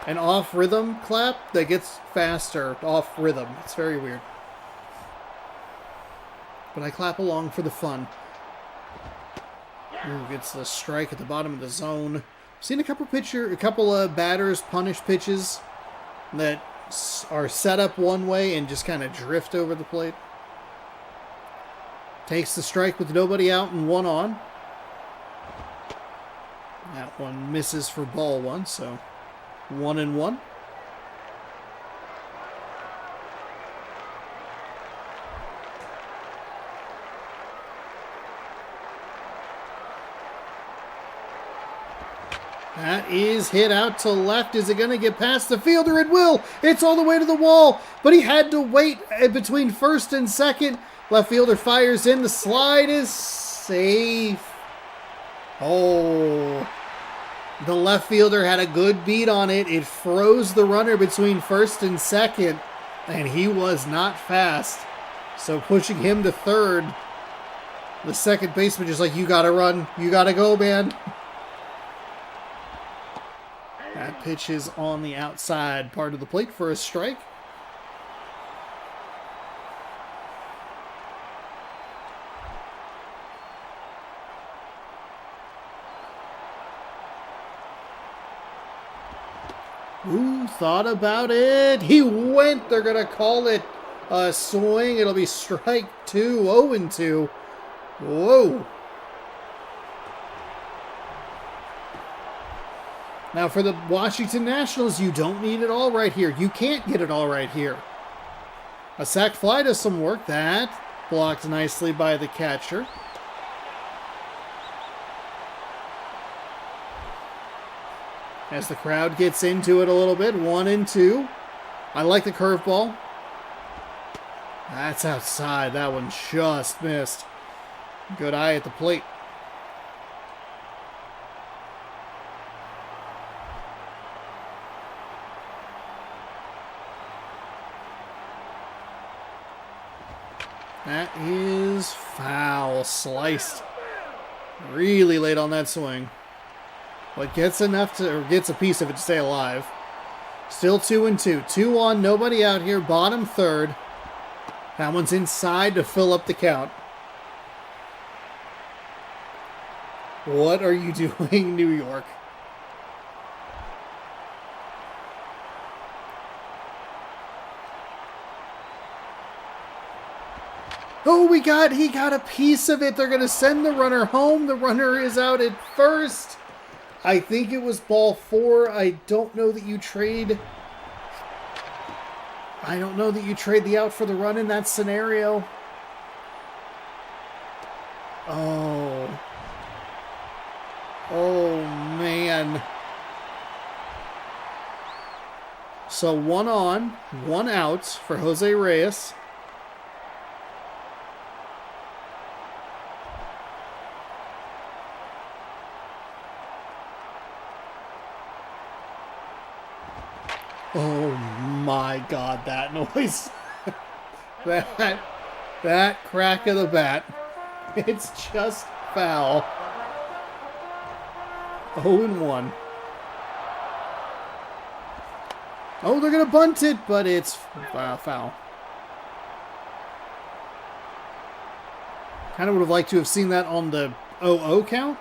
an off rhythm clap that gets faster off rhythm. It's very weird. But I clap along for the fun. Ooh, gets the strike at the bottom of the zone. Seen a couple batters punish pitches that are set up one way and just kind of drift over the plate. Takes the strike with nobody out and one on. That one misses for ball one, so 1-1. That is hit out to left. Is it going to get past the fielder? It will. It's all the way to the wall, but he had to wait between first and second. Left fielder fires in. The slide is safe. Oh, the left fielder had a good beat on it. It froze the runner between first and second, and he was not fast. So pushing him to third, the second baseman just like, you got to run. You got to go, man. That pitch is on the outside part of the plate for a strike. Ooh, thought about it. He went. They're going to call it a swing. It'll be strike 2, 0-2. Whoa. Now, for the Washington Nationals, you don't need it all right here. You can't get it all right here. A sac fly does some work. That blocked nicely by the catcher. As the crowd gets into it a little bit, 1-2. I like the curveball. That's outside. That one just missed. Good eye at the plate. That is foul. Sliced. Really late on that swing. But gets enough to, or gets a piece of it to stay alive. Still 2-2. 2 on, nobody out here. Bottom third. That one's inside to fill up the count. What are you doing, New York? Oh, he got a piece of it. They're going to send the runner home. The runner is out at first. I think it was ball 4. I don't know that you trade the out for the run in that scenario. Oh. Oh, man. So 1 on, 1 out for Jose Reyes. Oh my God, that noise. that crack of the bat. It's just foul. 0-1. Oh, they're going to bunt it, but it's foul. Kind of would have liked to have seen that on the 0-0 count.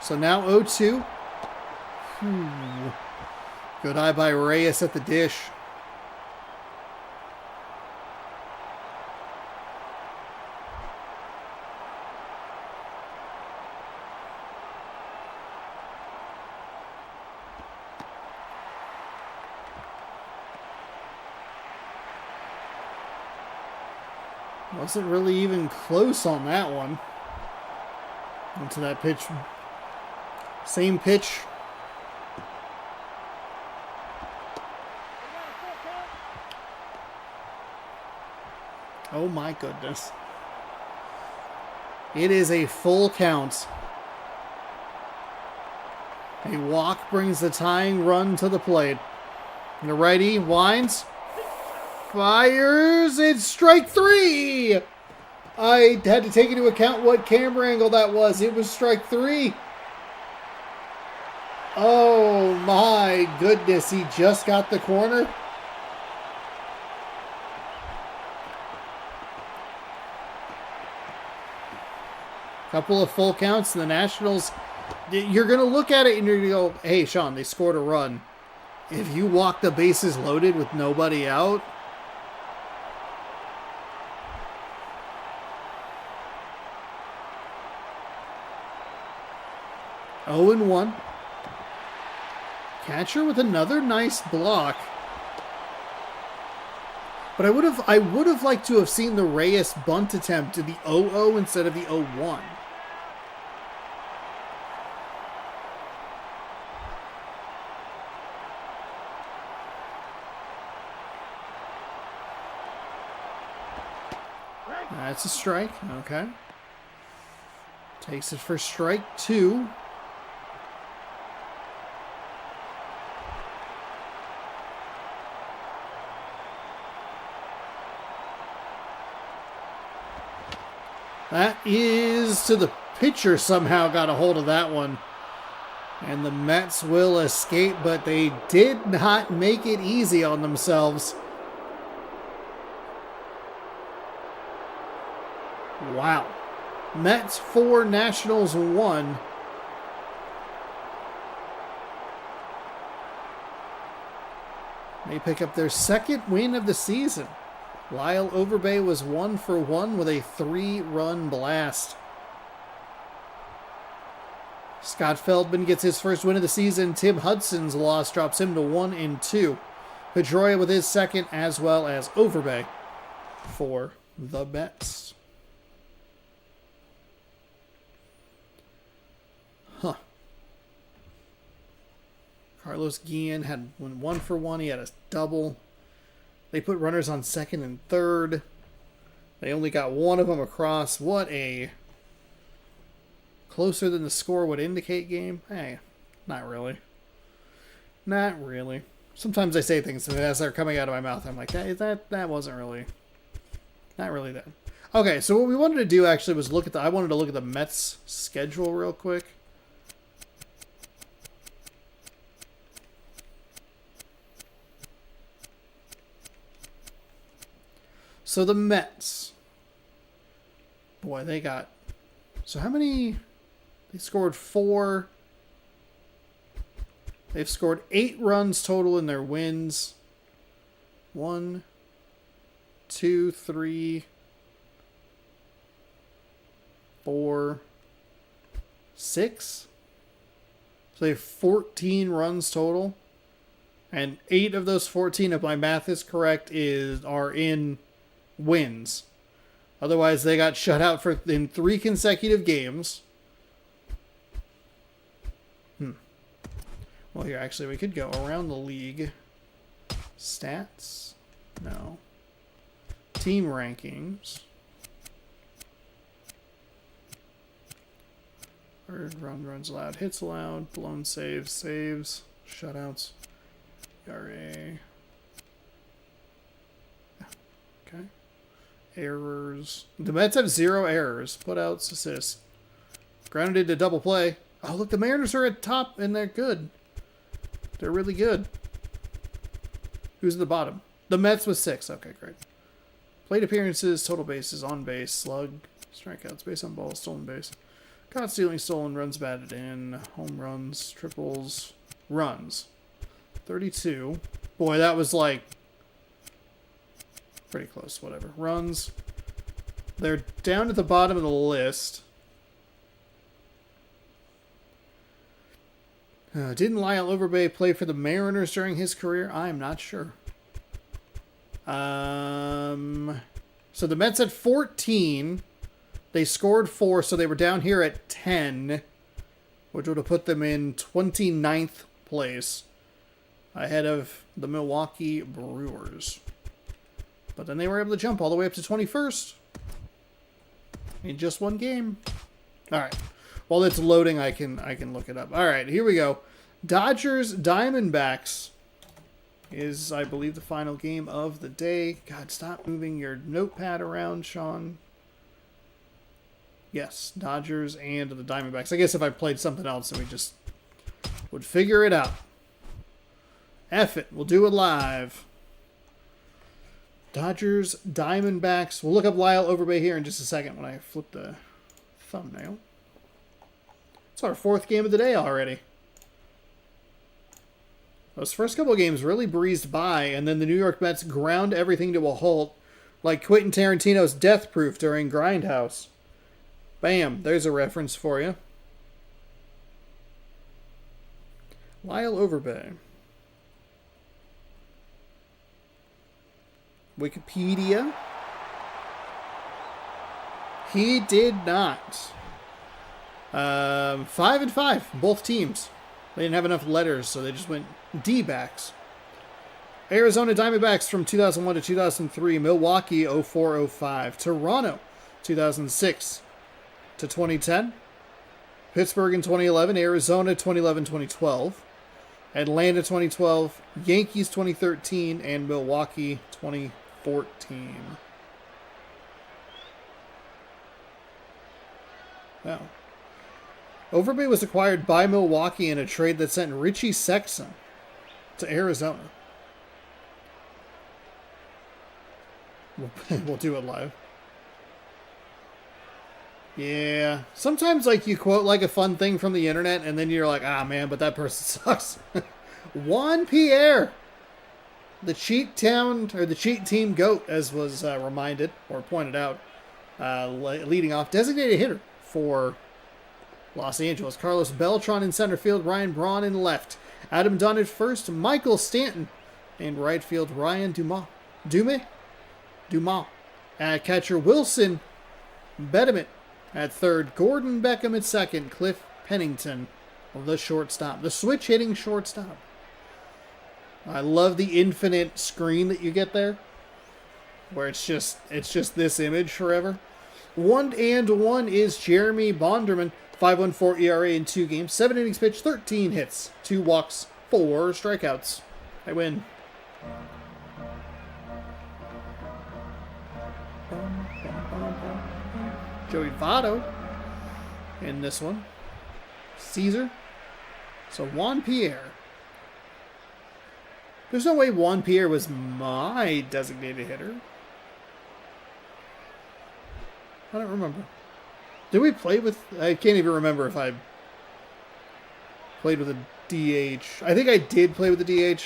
So now 0-2. Good eye by Reyes at the dish. Wasn't really even close on that one. Into that pitch. Same pitch. Oh my goodness. It is a full count. A walk brings the tying run to the plate. And the righty winds. Fires. It's strike 3. I had to take into account what camera angle that was. It was strike 3. Oh my goodness. He just got the corner. Couple of full counts, and the Nationals, you're going to look at it and you're going to go, hey, Sean, they scored a run. If you walk the bases loaded with nobody out, oh and 1. Catcher with another nice block. But I would have liked to have seen the Reyes bunt attempt to the 0-0 instead of the 0-1. That's a strike. Okay. Takes it for strike 2. That is to the pitcher, somehow got a hold of that one. And the Mets will escape, but they did not make it easy on themselves. Wow. Mets 4, Nationals 1. They pick up their second win of the season. Lyle Overbay was 1 for 1 with a 3-run blast. Scott Feldman gets his first win of the season. Tim Hudson's loss drops him to 1-2. Pedroia with his second, as well as Overbay for the Mets. Huh. Carlos Guillen had 1 for 1. He had a double. They put runners on second and third. They only got one of them across. What a closer than the score would indicate game. Hey, not really. Not really. Sometimes I say things and as they're coming out of my mouth, I'm like, that wasn't really, not really that. Okay, so what we wanted to do actually was I wanted to look at the Mets schedule real quick. So the Mets, boy, they got, so how many, they scored 4. They've scored 8 runs total in their wins. 1, 2, 3, 4, 6. So they have 14 runs total. And 8 of those 14, if my math is correct, are in wins. Otherwise, they got shut out in 3 consecutive games. Well, here, actually, we could go around the league. Stats? No. Team rankings. Earned runs allowed, hits allowed, blown saves, shutouts, ERA. Okay. Errors. The Mets have 0 errors. Putouts, assists. Grounded to double play. Oh, look, the Mariners are at top, and they're good. They're really good. Who's at the bottom? The Mets with 6. Okay, great. Plate appearances, total bases, on base, slug, strikeouts, base on balls, stolen base. Caught stealing, stolen, runs batted in, home runs, triples, runs. 32. Boy, that was like pretty close, whatever. Runs. They're down at the bottom of the list. Didn't Lyle Overbay play for the Mariners during his career? I am not sure. So the Mets had 14. They scored 4, so they were down here at 10, which would have put them in 29th place, ahead of the Milwaukee Brewers. But then they were able to jump all the way up to 21st in just one game. All right. While it's loading, I can look it up. All right, here we go. Dodgers Diamondbacks is, I believe, the final game of the day. God, stop moving your notepad around, Sean. Yes, Dodgers and the Diamondbacks. I guess if I played something else, then we just would figure it out. F it. We'll do it live. Dodgers, Diamondbacks. We'll look up Lyle Overbay here in just a second when I flip the thumbnail. It's our 4th game of the day already. Those first couple of games really breezed by, and then the New York Mets ground everything to a halt, like Quentin Tarantino's Death Proof during Grindhouse. Bam, there's a reference for you. Lyle Overbay. Wikipedia. He did not. 5-5, both teams. They didn't have enough letters, so they just went D-backs. Arizona Diamondbacks from 2001 to 2003. Milwaukee 04-05. Toronto 2006 to 2010. Pittsburgh in 2011. Arizona 2011-2012. Atlanta 2012. Yankees 2013. And Milwaukee 2014. Wow. Overbay was acquired by Milwaukee in a trade that sent Richie Sexson to Arizona. We'll do it live. Yeah. Sometimes, like, you quote, like, a fun thing from the internet, and then you're like, ah, man, but that person sucks. Juan Pierre. The cheat team GOAT, as was reminded, or pointed out, leading off. Designated hitter for Los Angeles. Carlos Beltran in center field. Ryan Braun in left. Adam Dunn at first. Michael Stanton in right field. Ryan Dumas. Catcher Wilson Betterman at third. Gordon Beckham at second. Cliff Pennington, the shortstop. The switch hitting shortstop. I love the infinite screen that you get there. where it's just this image forever. 1-1 is Jeremy Bonderman, 5.14 ERA in 2 games, 7 innings pitched, 13 hits, 2 walks, 4 strikeouts. I win. Joey Votto in this one. Caesar. So Juan Pierre. There's no way Juan Pierre was my designated hitter. I don't remember. Did we play with... I can't even remember if I played with a DH. I think I did play with the DH,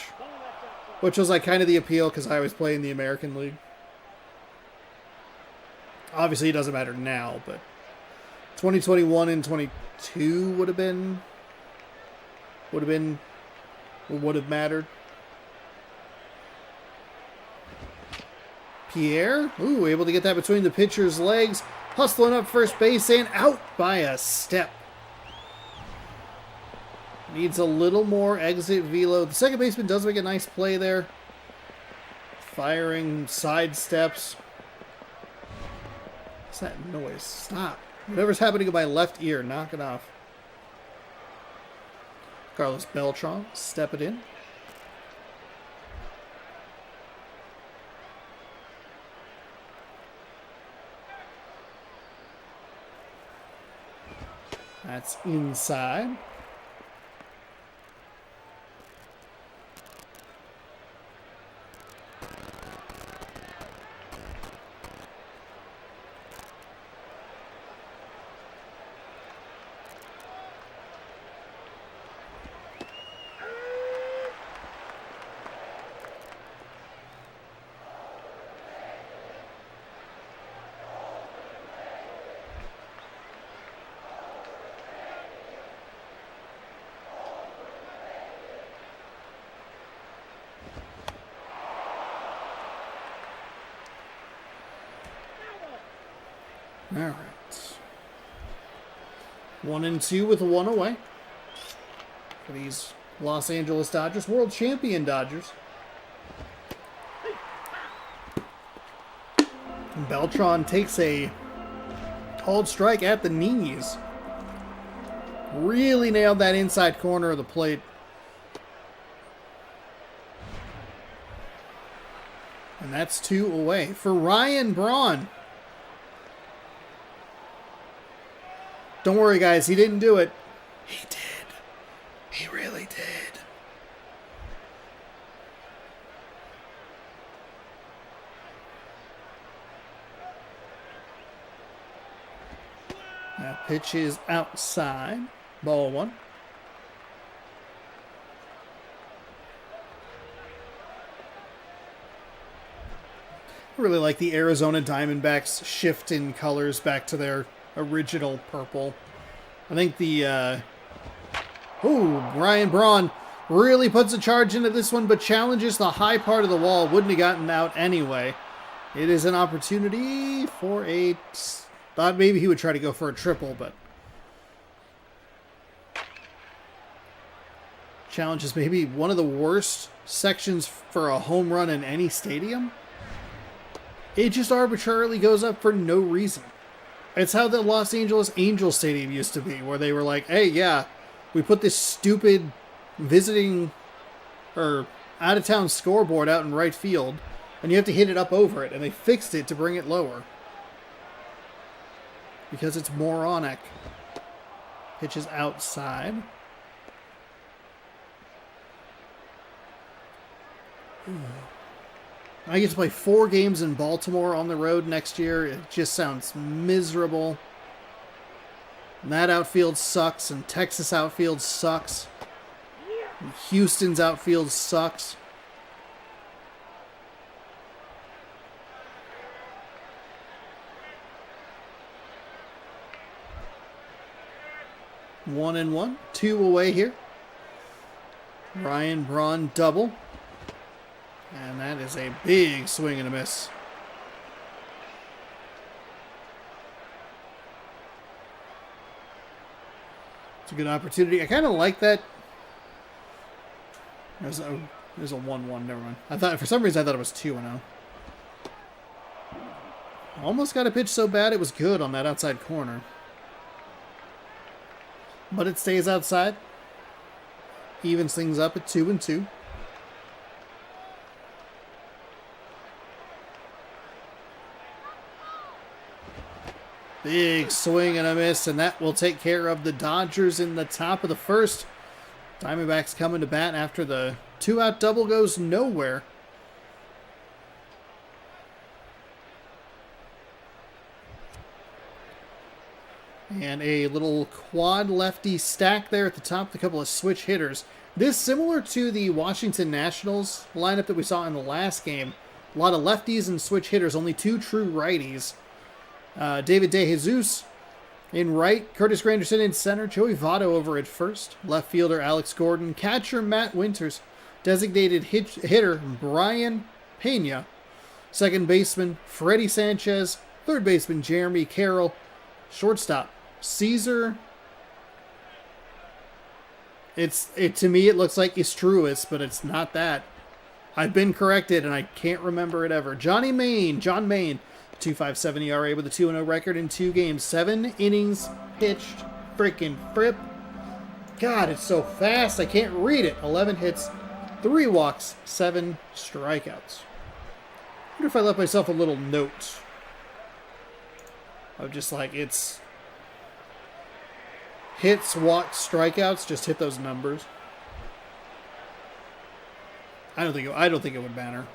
which was like kind of the appeal because I was playing the American League. Obviously, it doesn't matter now, but 2021 and 22 would have mattered. Pierre, able to get that between the pitcher's legs, hustling up first base and out by a step. Needs a little more exit velo. The second baseman does make a nice play there. Firing side steps. What's that noise? Stop. Whatever's happening in my left ear, knock it off. Carlos Beltran, step it in. That's inside. All right. 1-2 with 1 away for these Los Angeles Dodgers, world champion Dodgers. And Beltran takes a called strike at the knees. Really nailed that inside corner of the plate. And that's 2 away for Ryan Braun. Don't worry, guys. He didn't do it. He did. He really did. That pitch is outside. Ball 1. I really like the Arizona Diamondbacks shift in colors back to their original purple. I think the Ryan Braun really puts a charge into this one, but challenges the high part of the wall. Wouldn't have gotten out anyway. It is an opportunity for a... Thought maybe he would try to go for a triple, but challenges maybe one of the worst sections for a home run in any stadium. It just arbitrarily goes up for no reason. It's how the Los Angeles Angels Stadium used to be, where they were like, hey, yeah, we put this stupid visiting or out-of-town scoreboard out in right field, and you have to hit it up over it, and they fixed it to bring it lower. Because it's moronic. Pitch is outside. I get to play 4 games in Baltimore on the road next year. It just sounds miserable. And that outfield sucks, and Texas outfield sucks. And Houston's outfield sucks. One and one. 2 away here. Ryan Braun double. And that is a big swing and a miss. It's a good opportunity. I kind of like that. There's a 1-1. Never mind. I thought for some reason I thought it was 2-0. Almost got a pitch so bad it was good on that outside corner. But it stays outside. Evens things up at 2-2. Big swing and a miss, and that will take care of the Dodgers in the top of the first. Diamondbacks coming to bat after the 2-out double goes nowhere. And a little quad lefty stack there at the top with a couple of switch hitters. This similar to the Washington Nationals lineup that we saw in the last game. A lot of lefties and switch hitters, only 2 true righties. David DeJesus in right, Curtis Granderson in center, Joey Votto over at first, left fielder Alex Gordon, catcher Matt Winters, designated hitter Brian Pena, second baseman Freddie Sanchez, third baseman Jeremy Carroll, shortstop Caesar. To me it looks like Istruis, but it's not that. I've been corrected and I can't remember it ever. John Maine, 2.57 ERA with a 2-0 record in 2 games, 7 innings pitched. Freaking Fripp. God, it's so fast. I can't read it. 11 hits, 3 walks, 7 strikeouts. I wonder if I left myself a little note of just like it's hits, walks, strikeouts. Just hit those numbers. I don't think it would matter.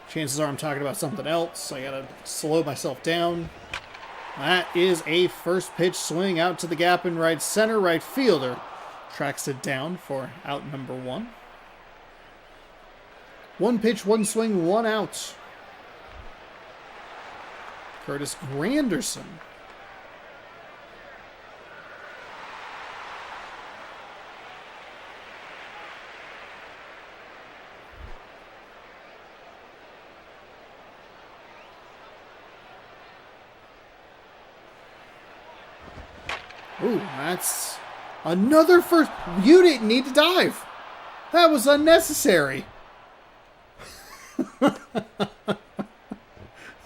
Chances are I'm talking about something else. I gotta slow myself down. That is a first pitch swing out to the gap in right center. Right fielder tracks it down for out number 1. 1 pitch, 1 swing, 1 out. Curtis Granderson. Ooh, that's another first. You didn't need to dive. That was unnecessary.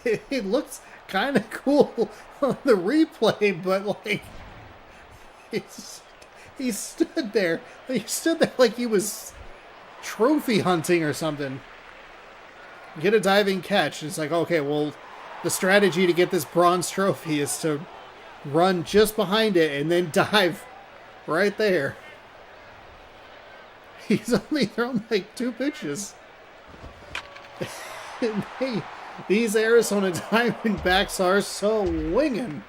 It looks kind of cool on the replay, but like he stood there. He stood there like he was trophy hunting or something. Get a diving catch. It's like, okay, well, the strategy to get this bronze trophy is to run just behind it and then dive right there. He's only thrown like 2 pitches. These Arizona Diamondbacks are so winging.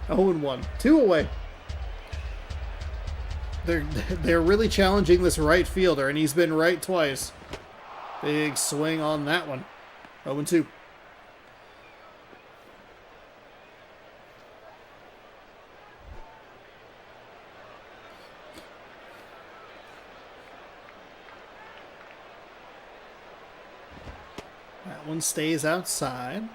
0-1. 2 away. They're really challenging this right fielder, and he's been right twice. Big swing on that one. 0-2. That one stays outside.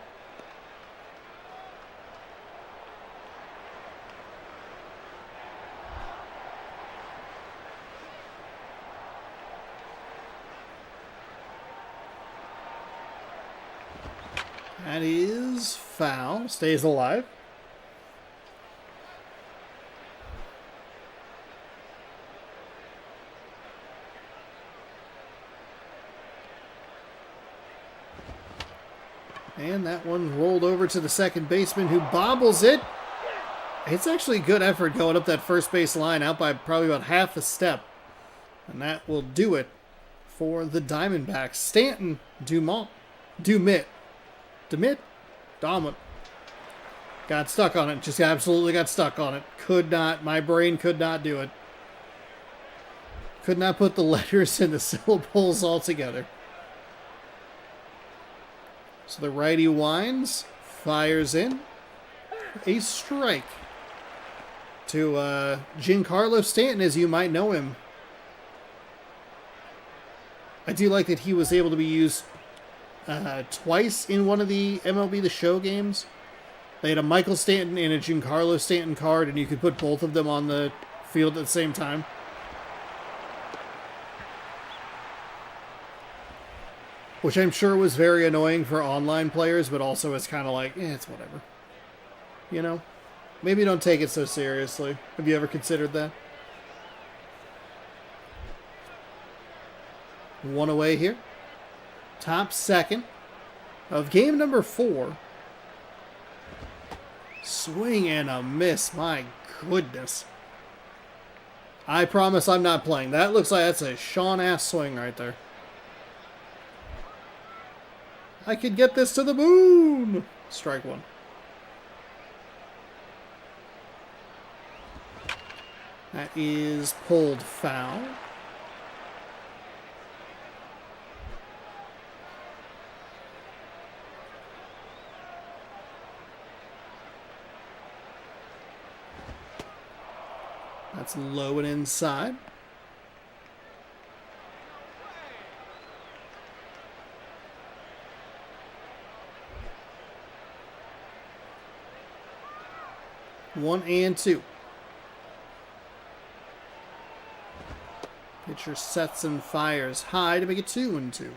That is foul. Stays alive. And that one rolled over to the second baseman who bobbles it. It's actually good effort going up that first base line, out by probably about half a step. And that will do it for the Diamondbacks. Stanton, Dumont, got stuck on it. Just absolutely got stuck on it. My brain could not do it. Could not put the letters and the syllables all together. So the righty winds, fires in. A strike to Giancarlo Stanton, as you might know him. I do like that he was able to be used twice in one of the MLB The Show games. They had a Michael Stanton and a Giancarlo Stanton card, and you could put both of them on the field at the same time. which I'm sure was very annoying for online players, but also it's kind of like, it's whatever. You know? Maybe don't take it so seriously. Have you ever considered that? One away here. Top second of game number 4. Swing and a miss. My goodness. I promise I'm not playing. That looks like that's a Sean-ass swing right there. I could get this to the moon. Strike one. That is pulled foul. That's low and inside. One and two. Pitcher sets and fires high to make it 2-2.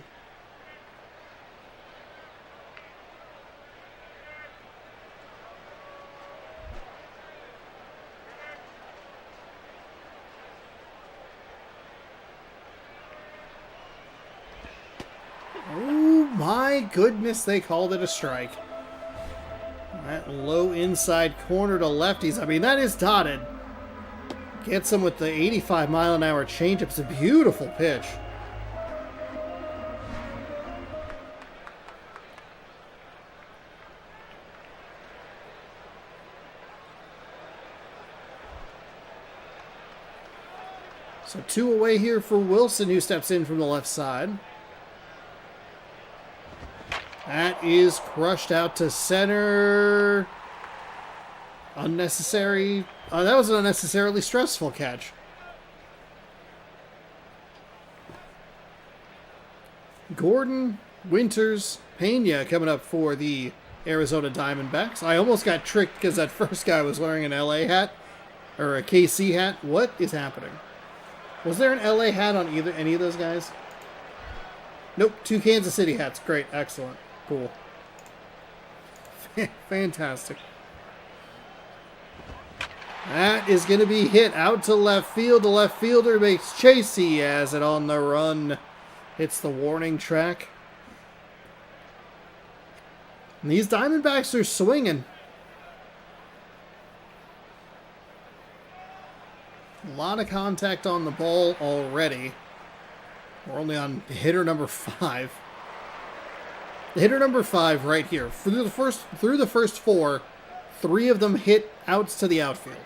Oh my goodness, they called it a strike. That low inside corner to lefties. I mean, that is dotted. Gets him with the 85-mile-an-hour changeup. It's a beautiful pitch. So 2 away here for Wilson, who steps in from the left side. That is crushed out to center. Unnecessary. That was an unnecessarily stressful catch. Gordon, Winters, Pena coming up for the Arizona Diamondbacks. I almost got tricked because that first guy was wearing an LA hat. Or a KC hat. What is happening? Was there an LA hat on any of those guys? Nope. 2 Kansas City hats. Great. Excellent. Cool. Fantastic. That is going to be hit out to left field. The left fielder makes chase. He has it on the run. Hits the warning track. And these Diamondbacks are swinging. A lot of contact on the ball already. We're only on hitter number 5. Hitter number 5 right here. Through the first 4, 3 of them hit outs to the outfield.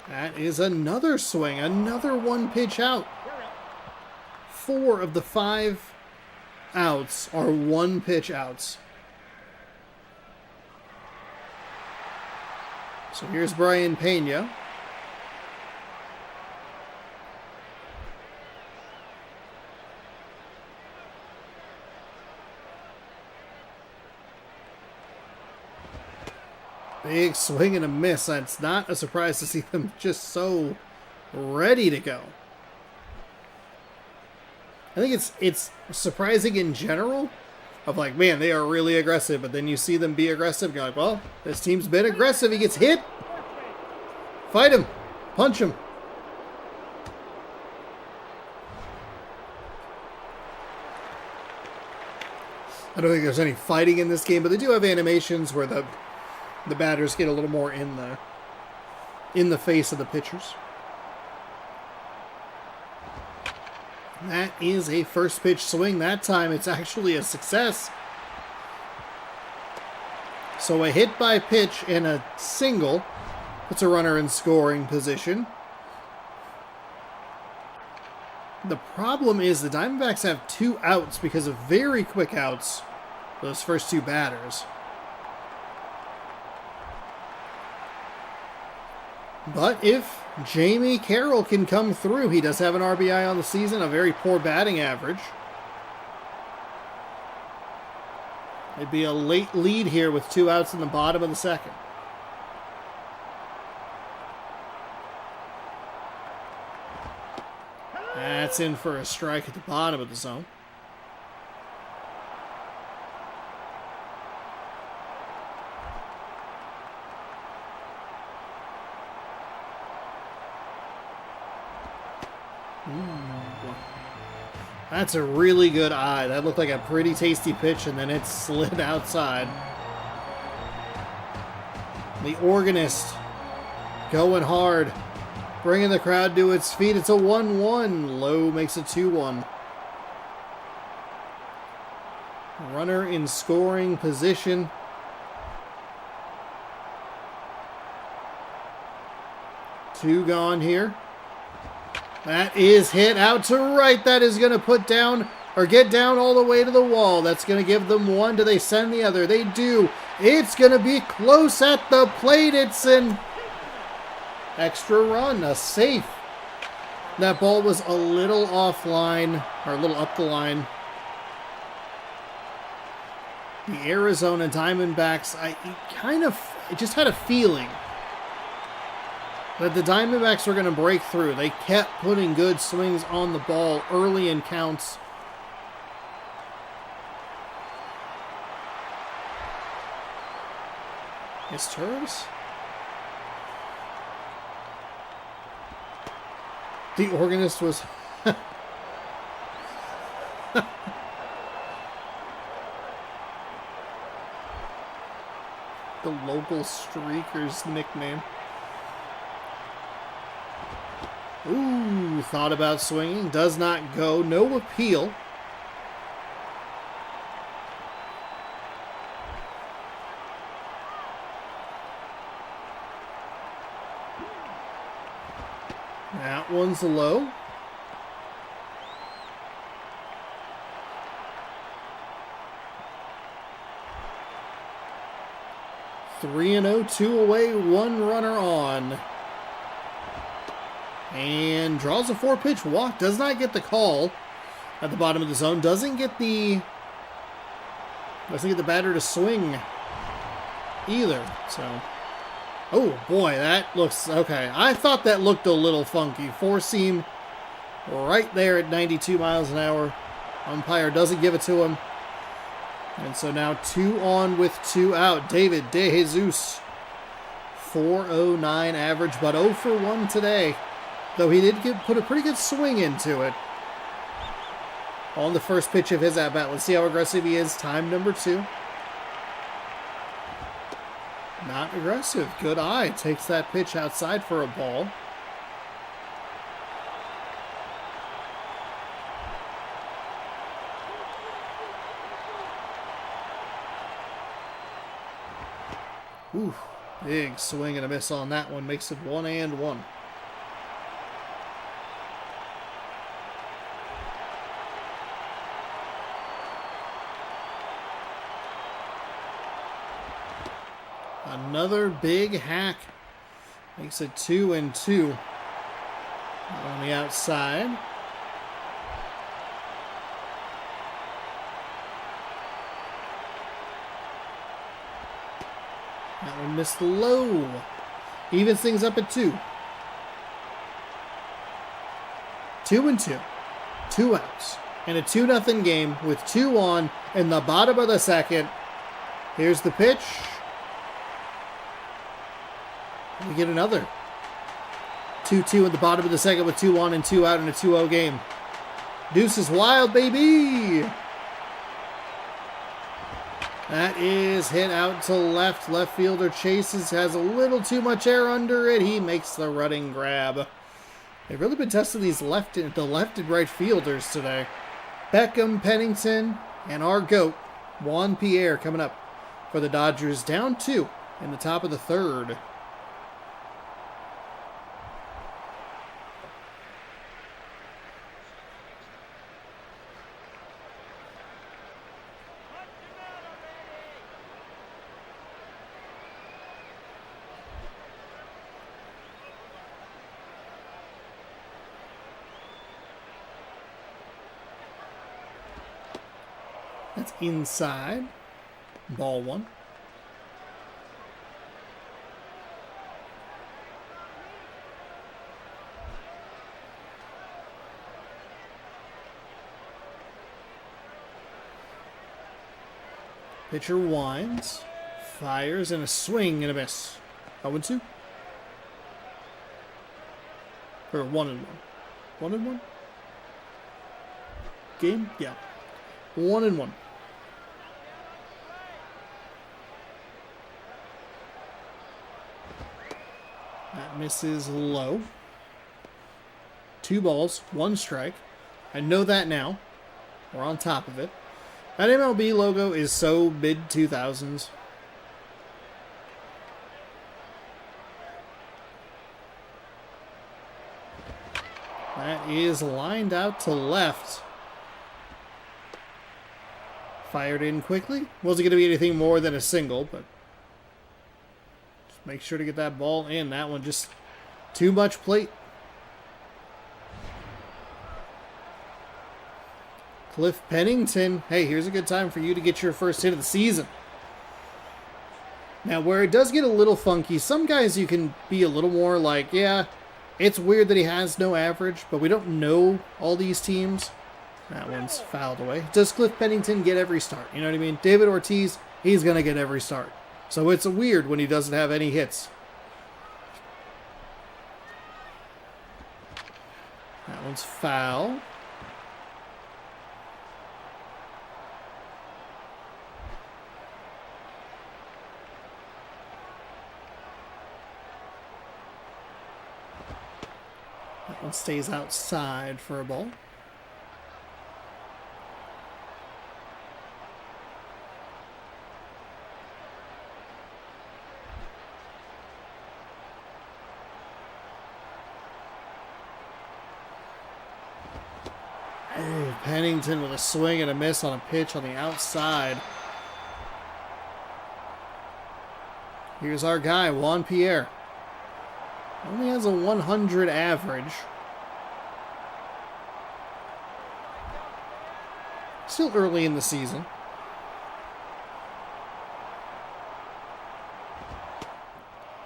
That is another swing. Another 1 pitch out. 4 of the 5 outs are 1 pitch outs. So here's Brian Pena. Big swing and a miss. It's not a surprise to see them just so ready to go. I think it's surprising in general of like, man, they are really aggressive, but then you see them be aggressive, you're like, well, this team's been aggressive. He gets hit. Fight him. Punch him. I don't think there's any fighting in this game, but they do have animations where the batters get a little more in the face of the pitchers. That is a first pitch swing. That time it's actually a success. So a hit by pitch and a single puts a runner in scoring position. The problem is the Diamondbacks have 2 outs because of very quick outs, those first 2 batters. But if Jamie Carroll can come through, he does have an RBI on the season, a very poor batting average. It'd be a late lead here with 2 outs in the bottom of the second. That's in for a strike at the bottom of the zone. That's a really good eye. That looked like a pretty tasty pitch, and then it slid outside. The organist going hard, bringing the crowd to its feet. It's a 1-1. Lowe makes it 2-1. Runner in scoring position. Two gone here. That is hit out to right. That is going to put down or get down all the way to the wall. That's going to give them one. Do they send the other? They do. It's going to be close at the plate. It's an extra run, a safe. That ball was a little offline, or a little up the line. The Arizona Diamondbacks, I just had a feeling that the Diamondbacks were going to break through. They kept putting good swings on the ball early in counts. Is Turris? The organist was... the local streaker's nickname. Ooh, thought about swinging. Does not go. No appeal. That one's low. Three and 0, 2 away, one runner on. And draws a 4-pitch walk. Does not get the call at the bottom of the zone. Doesn't get the batter to swing either. So, oh boy, that looks okay. I thought that looked a little funky. Four seam right there at 92 miles an hour. Umpire doesn't give it to him. And so now 2 on with 2 out. David DeJesus, 409 average, but 0 for 1 today. Though he did put a pretty good swing into it on the first pitch of his at-bat. Let's see how aggressive he is. Time number 2. Not aggressive. Good eye. Takes that pitch outside for a ball. Ooh, big swing and a miss on that one. Makes it 1-1. Another big hack. Makes it 2-2. On the outside. That one missed low. Evens things up at 2. 2-2. 2 outs. And a 2-0 game with 2 on in the bottom of the second. Here's the pitch. We get another 2-2 in the bottom of the second with 2 on and 2 out in a 2-0 game. Deuce is wild, baby. That is hit out to left. Left fielder chases, has a little too much air under it. He makes the running grab. They've really been testing these the left and right fielders today. Beckham, Pennington, and our GOAT, Juan Pierre, coming up for the Dodgers. Down 2 in the top of the third. That's inside. Ball 1. Pitcher winds, fires, and a swing and a miss. 0-2? Or 1-1. 1-1? Game? Yeah. 1-1. That misses low. 2 balls, 1 strike. I know that now. We're on top of it. That MLB logo is so mid-2000s. That is lined out to left. Fired in quickly. Wasn't going to be anything more than a single, but just make sure to get that ball in. That one just too much plate. Cliff Pennington. Hey, here's a good time for you to get your first hit of the season. Now, where it does get a little funky, some guys you can be a little more like, yeah, it's weird that he has no average, but we don't know all these teams. That one's fouled away. Does Cliff Pennington get every start? You know what I mean? David Ortiz, he's going to get every start. So it's weird when he doesn't have any hits. That one's foul. That one stays outside for a ball. Oh, Pennington with a swing and a miss on a pitch on the outside. Here's our guy, Juan Pierre. Only has a 100 average. Still early in the season.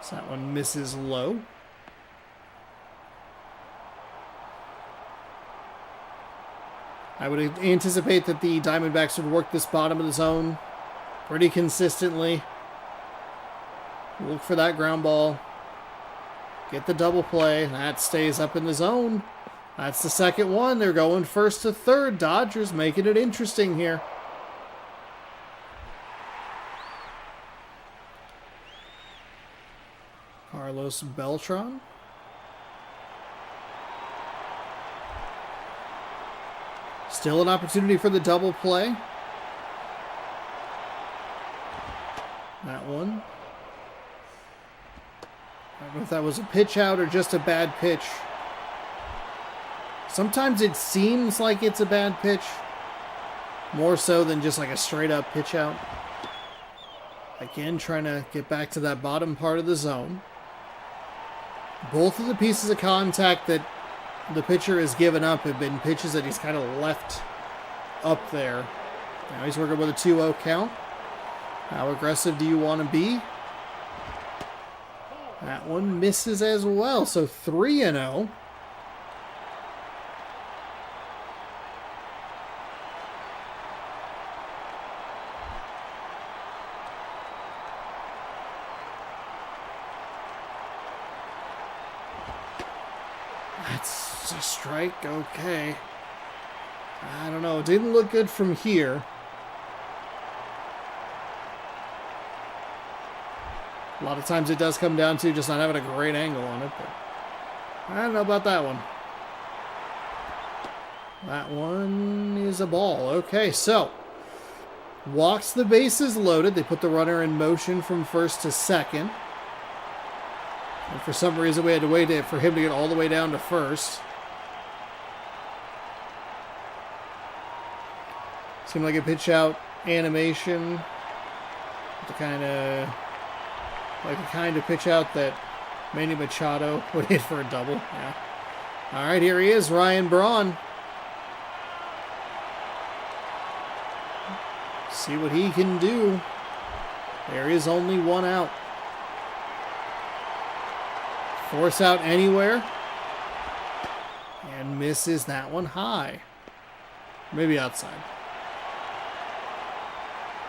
So that one misses low. I would anticipate that the Diamondbacks would work this bottom of the zone pretty consistently. Look for that ground ball. Get the double play. That stays up in the zone. That's the second one. They're going first to third. Dodgers making it interesting here. Carlos Beltran. Still an opportunity for the double play. That one. I don't know if that was a pitch out or just a bad pitch. Sometimes it seems like it's a bad pitch. More so than just like a straight up pitch out. Again, trying to get back to that bottom part of the zone. Both of the pieces of contact that the pitcher has given up have been pitches that he's kind of left up there. Now he's working with a 2-0 count. How aggressive do you want to be? That one misses as well, so 3-0. That's a strike, okay. I don't know, it didn't look good from here. A lot of times it does come down to just not having a great angle on it, but I don't know about that one. That one is a ball. Okay, so walks the bases loaded. They put the runner in motion from first to second. And for some reason we had to wait for him to get all the way down to first. Seemed like a pitch out animation. The kind of pitch out that Manny Machado would hit for a double. Yeah. All right, here he is, Ryan Braun. See what he can do. There is only one out. Force out anywhere. And misses that one high. Maybe outside.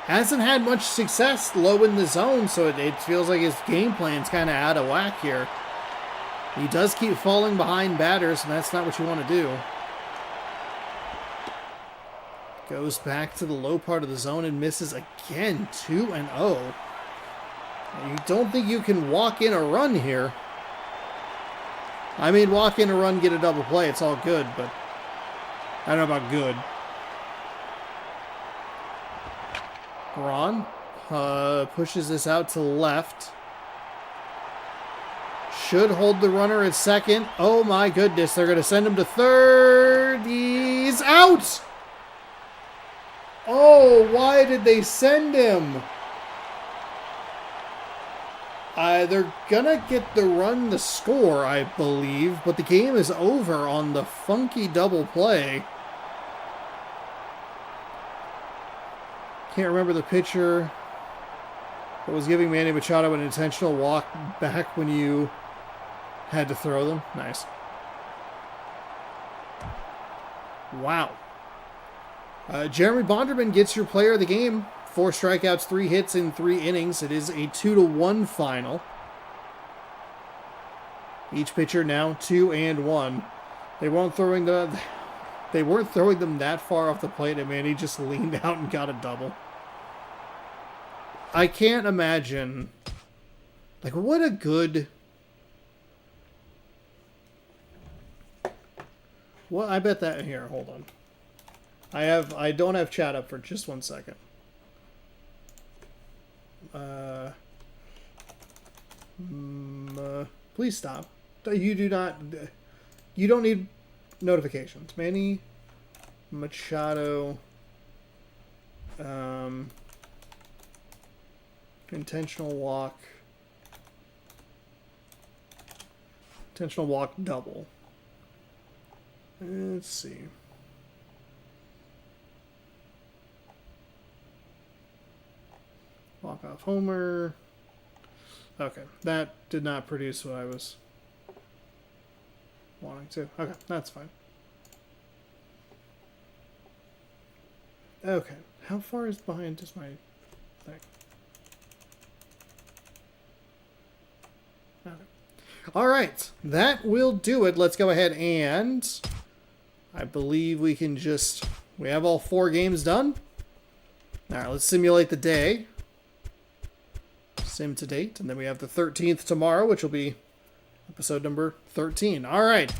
hasn't had much success low in the zone, so it feels like his game plan's kind of out of whack here. He does keep falling behind batters, and that's not what you want to do. Goes back to the low part of the zone and misses again. 2-0. You don't think you can walk in a run here. I mean, walk in a run, get a double play. It's all good, but I don't know about good. Ron pushes this out to left. Should hold the runner at second. Oh my goodness, they're going to send him to third. He's out! Oh, why did they send him? They're going to get the run to score, I believe, but the game is over on the funky double play. Can't remember the pitcher that was giving Manny Machado an intentional walk back when you had to throw them. Nice. Wow. Jeremy Bonderman gets your player of the game. 4 strikeouts, 3 hits in 3 innings. It is a 2-1 final. Each pitcher now 2-1. They weren't throwing them that far off the plate, and Manny just leaned out and got a double. I can't imagine. Like, what a good. Well, I bet that here. Hold on. I don't have chat up for just 1 second. Please stop. You don't need notifications. Manny Machado, intentional walk double. Let's see. Walk-off homer. Okay, that did not produce what I was wanting to. Okay, that's fine. Okay, how far is behind is my thing? Okay. All right, that will do it. Let's go ahead and I believe we can just, we have all 4 games done. All right, let's simulate the day. Sim to date, and then we have the 13th tomorrow, which will be episode number 13. All right.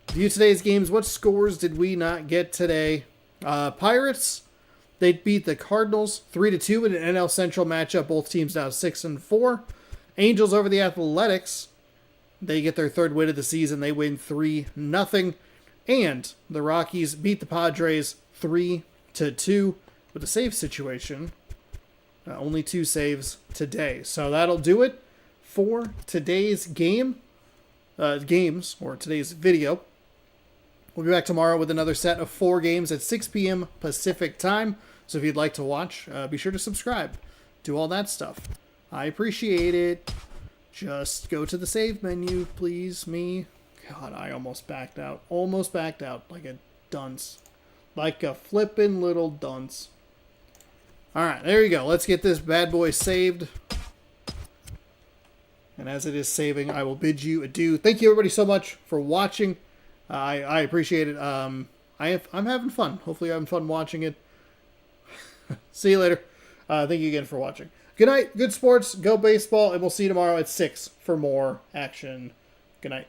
View today's games. What scores did we not get today? Pirates, they beat the Cardinals 3-2 in an NL Central matchup. Both teams now 6-4. Angels over the Athletics. They get their 3rd win of the season. They win 3-0. And the Rockies beat the Padres 3-2 with a save situation. Only 2 saves today. So that'll do it for today's games, or today's video. We'll be back tomorrow with another set of 4 games at 6 p.m. Pacific time. So if you'd like to watch, be sure to subscribe. Do all that stuff. I appreciate it. Just go to the save menu, please, me. God, I almost backed out. Almost backed out like a dunce. Like a flippin' little dunce. Alright, there you go. Let's get this bad boy saved. And as it is saving, I will bid you adieu. Thank you everybody so much for watching. I appreciate it. I'm having fun. Hopefully you're having fun watching it. See you later. Thank you again for watching. Good night, good sports, go baseball, and we'll see you tomorrow at 6 for more action. Good night.